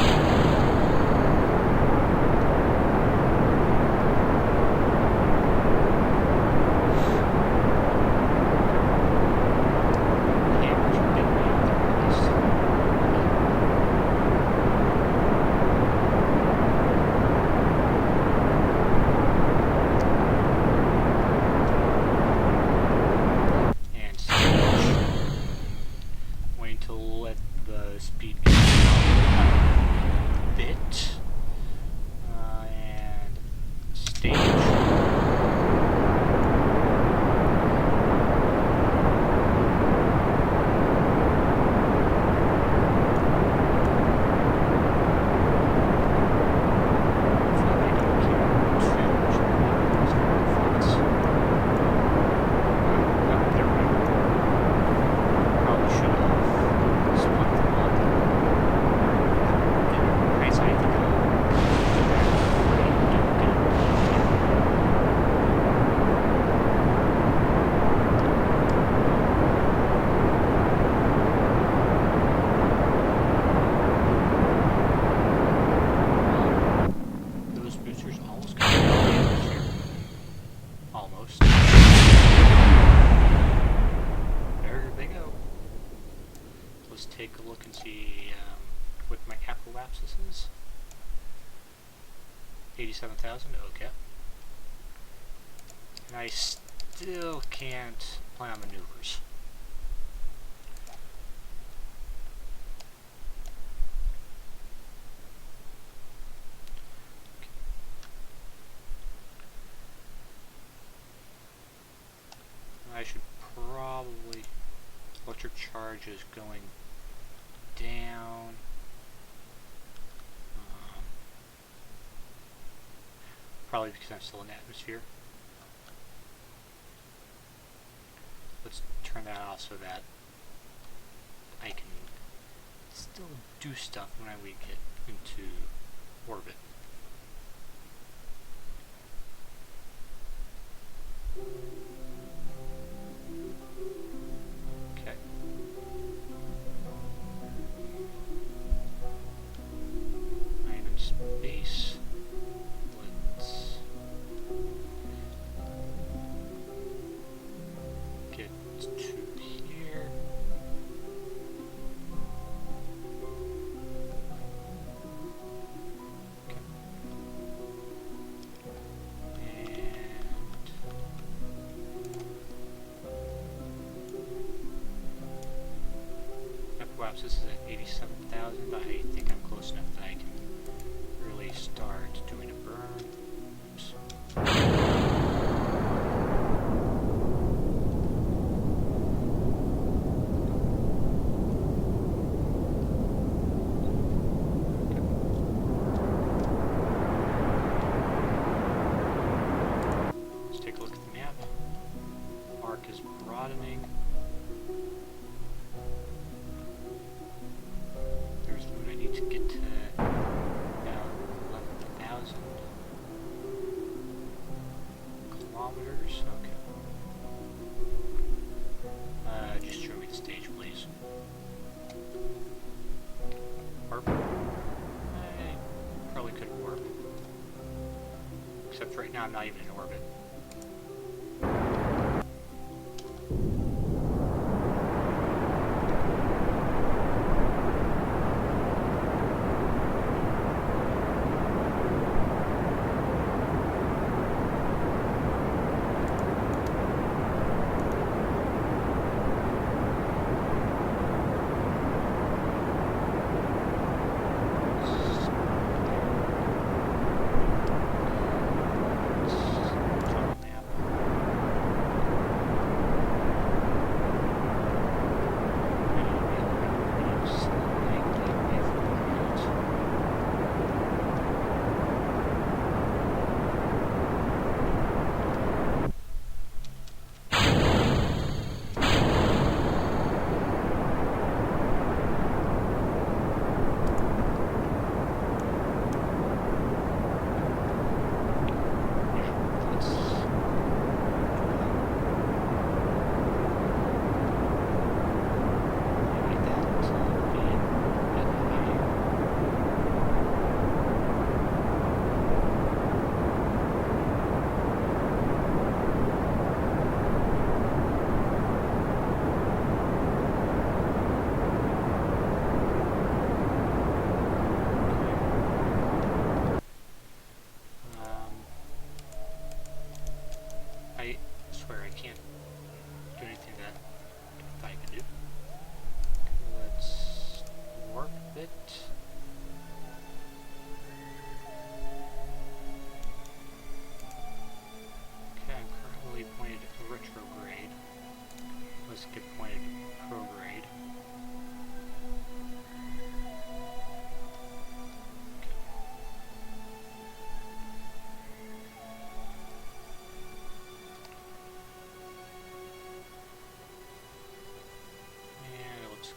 Take a look and see what my apoapsis is. 87,000, okay. And I still can't plan maneuvers. Okay. I should probably... Electric charge is going down. Probably because I'm still in atmosphere. Let's turn that off so that I can still do stuff when we get into orbit. Okay. I am in space. Let's get to here. Okay. And Apoapsis is at 87,000. I think I'm close enough that I can really start doing a burn. Oops. Let's take a look at the map. Arc is broadening. There's the moon. I need to get to about 11,000. Now I'm not even in orbit. I swear I can't do anything that I thought I could do. Let's warp a bit. Okay, I'm currently pointed retrograde. Let's get pointed prograde.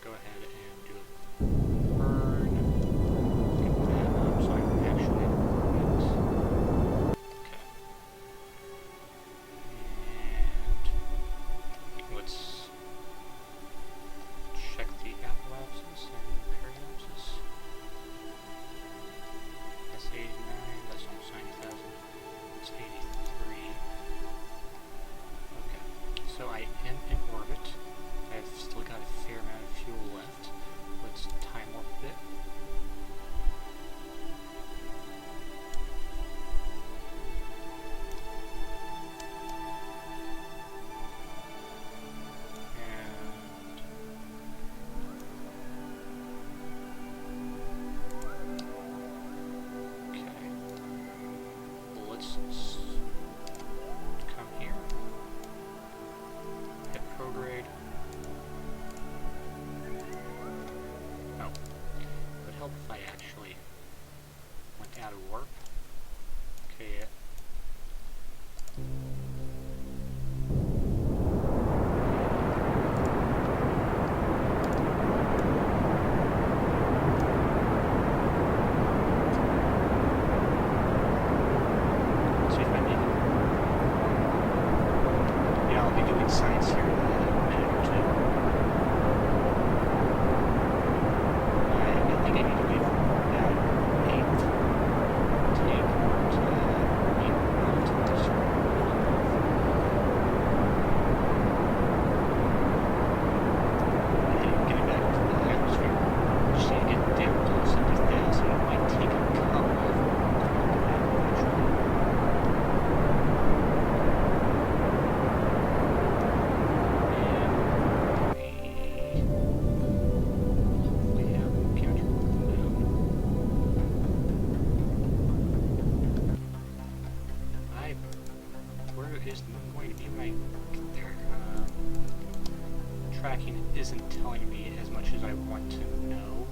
Go ahead and do a burn. Get that up so I can actually orbit. Okay. And let's check the apoapsis and periapsis. That's 89, that's almost 90,000. It's 83. Okay, so I am in orbit. I've still got a fair amount of fuel left. Let's time warp a bit. And okay, let's come here. Hit prograde. It would help if I actually went out of warp. Okay. See if I make it. Yeah, I'll be doing science here in a minute or two. I think I need to leave that 8th tank to be relatively certain. And getting back into the atmosphere, just need to get down to 70,000. It might take a couple of is the moon going to be when I get there? Tracking isn't telling me as much as I want to know.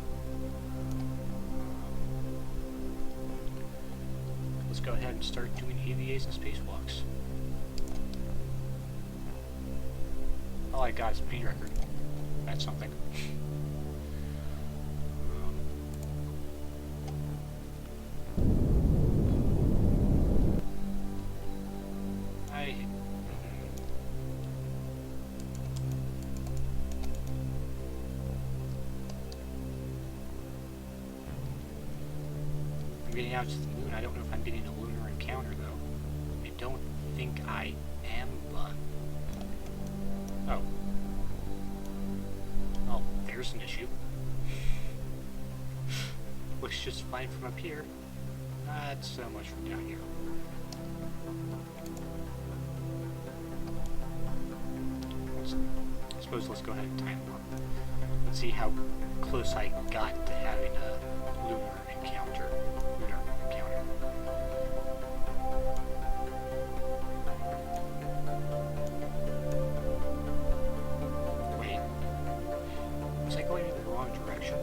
Let's go ahead and start doing AVAs and spacewalks. All I got is speed record. That's something. I'm getting out to the moon. I don't know if I'm getting a lunar encounter though. think I am, but... Oh. Well, there's an issue. Looks just fine from up here. Not so much from down here. I suppose let's go ahead and time warp. Let's see how close I got to having a lunar encounter. Wait. Was I going in the wrong direction?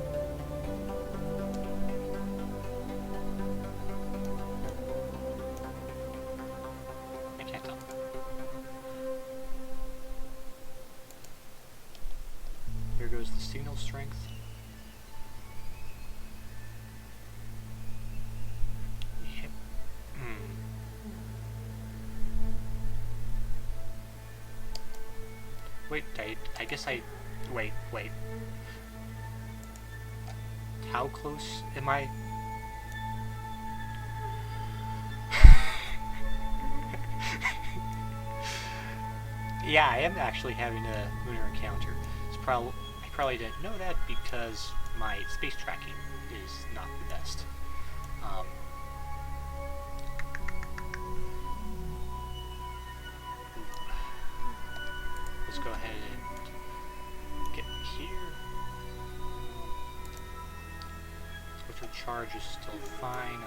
I can't tell. Here goes the signal strength. Yep. Wait, I guess I... Wait. How close am I? Yeah, I am actually having a lunar encounter. It's I probably didn't know that because my space tracking is not the best. Let's go ahead and get here. Spectral charge is still fine.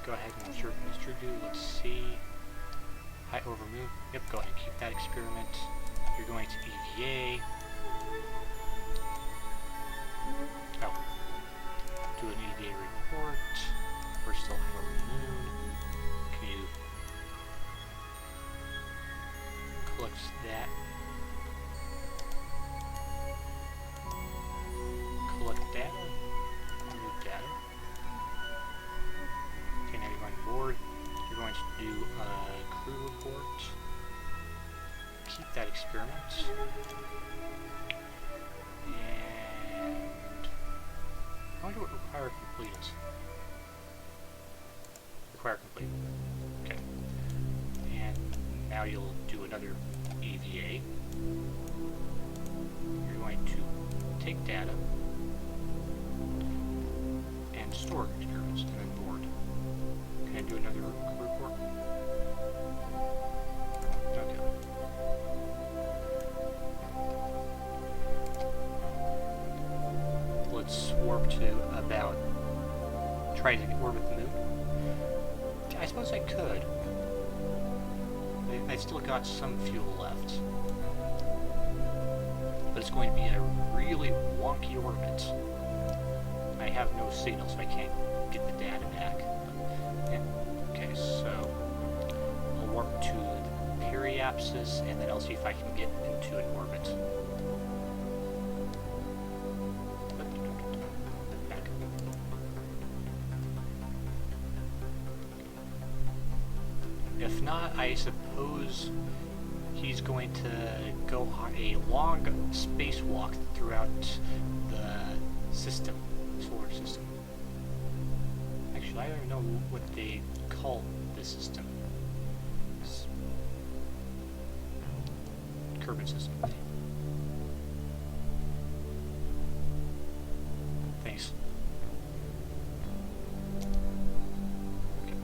Go ahead and insert Mr. Do. Let's see. High over move. Yep, go ahead and keep that experiment. You're going to EVA. Oh. Do an EVA report. We're still high over the moon. Can you collect that? Collect data. Remove data. Okay, now you're on board. You're going to do a crew report. Keep that experiment. And I wonder what require complete is. Require complete. Okay. And now you'll do another EVA. You're going to take data and store experiments and then board. Can I do another report? Okay. Let's warp to about trying to orbit the moon. I suppose I could. I've still got some fuel left. But it's going to be a really wonky orbit. I have no signal, so I can't get the data back. Yeah. Okay, so I'll warp to the periapsis, and then I'll see if I can get into an orbit. Back. If not, I suppose he's going to go on a long spacewalk throughout the system, solar system. Actually, I don't even know what they call this system. It's Kerbin system. Thanks. Okay.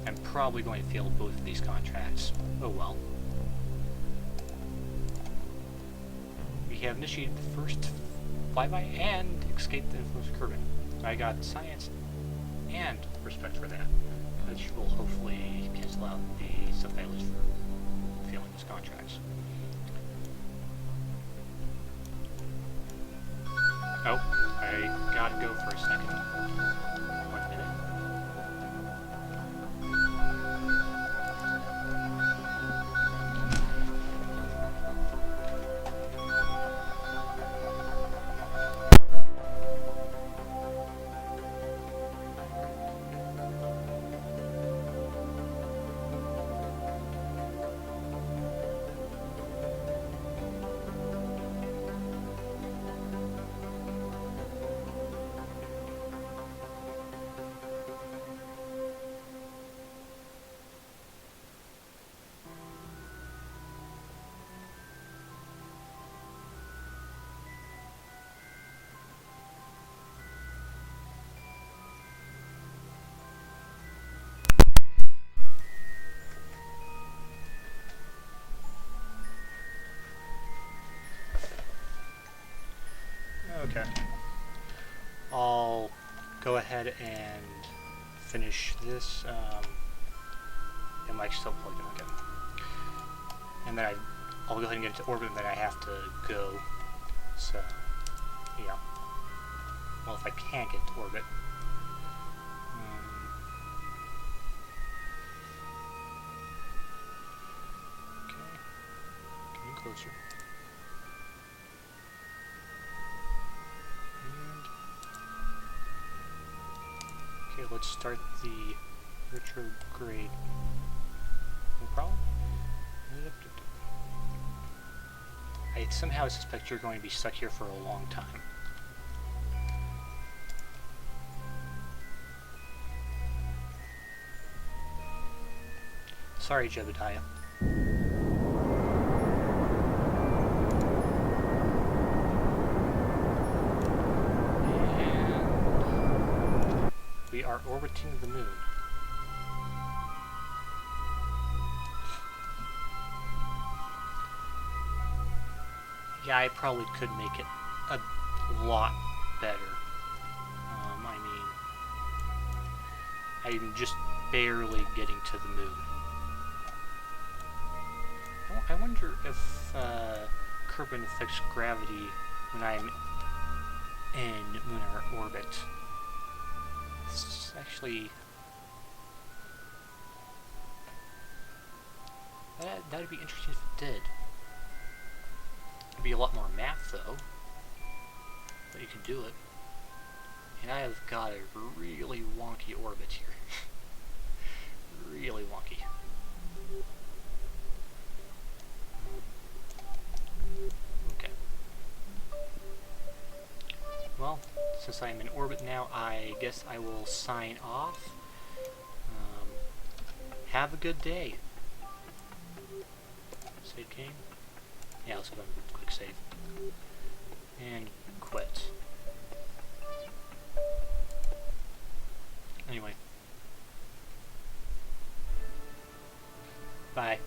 I'm probably going to fail both of these contracts. Oh well. We have initiated the first flyby and escaped the influence of Kerbin. I got science and respect for that, which will hopefully cancel out the stuff I lose for failing these contracts. Oh, I gotta go for a second. 1 minute. Okay. I'll go ahead and finish this. The mic's still plugged in again. And then I'll go ahead and get into orbit, and then I have to go. So, yeah. Well, if I can't get into orbit. Okay. Getting closer. And okay, let's start the retrograde. No problem. I somehow suspect you're going to be stuck here for a long time. Sorry, Jebediah. And we are orbiting the moon. Yeah, I probably could make it a lot better. I mean, I'm just barely getting to the moon. I wonder if Kerbin affects gravity when I'm in lunar orbit. It's actually... That'd be interesting if it did. It'd be a lot more math, though. But you can do it. And I have got a really wonky orbit here. Really wonky. Okay. Well, since I'm in orbit now, I guess I will sign off. Have a good day. Save game. Yeah, let's go and click save. And quit. Anyway. Bye.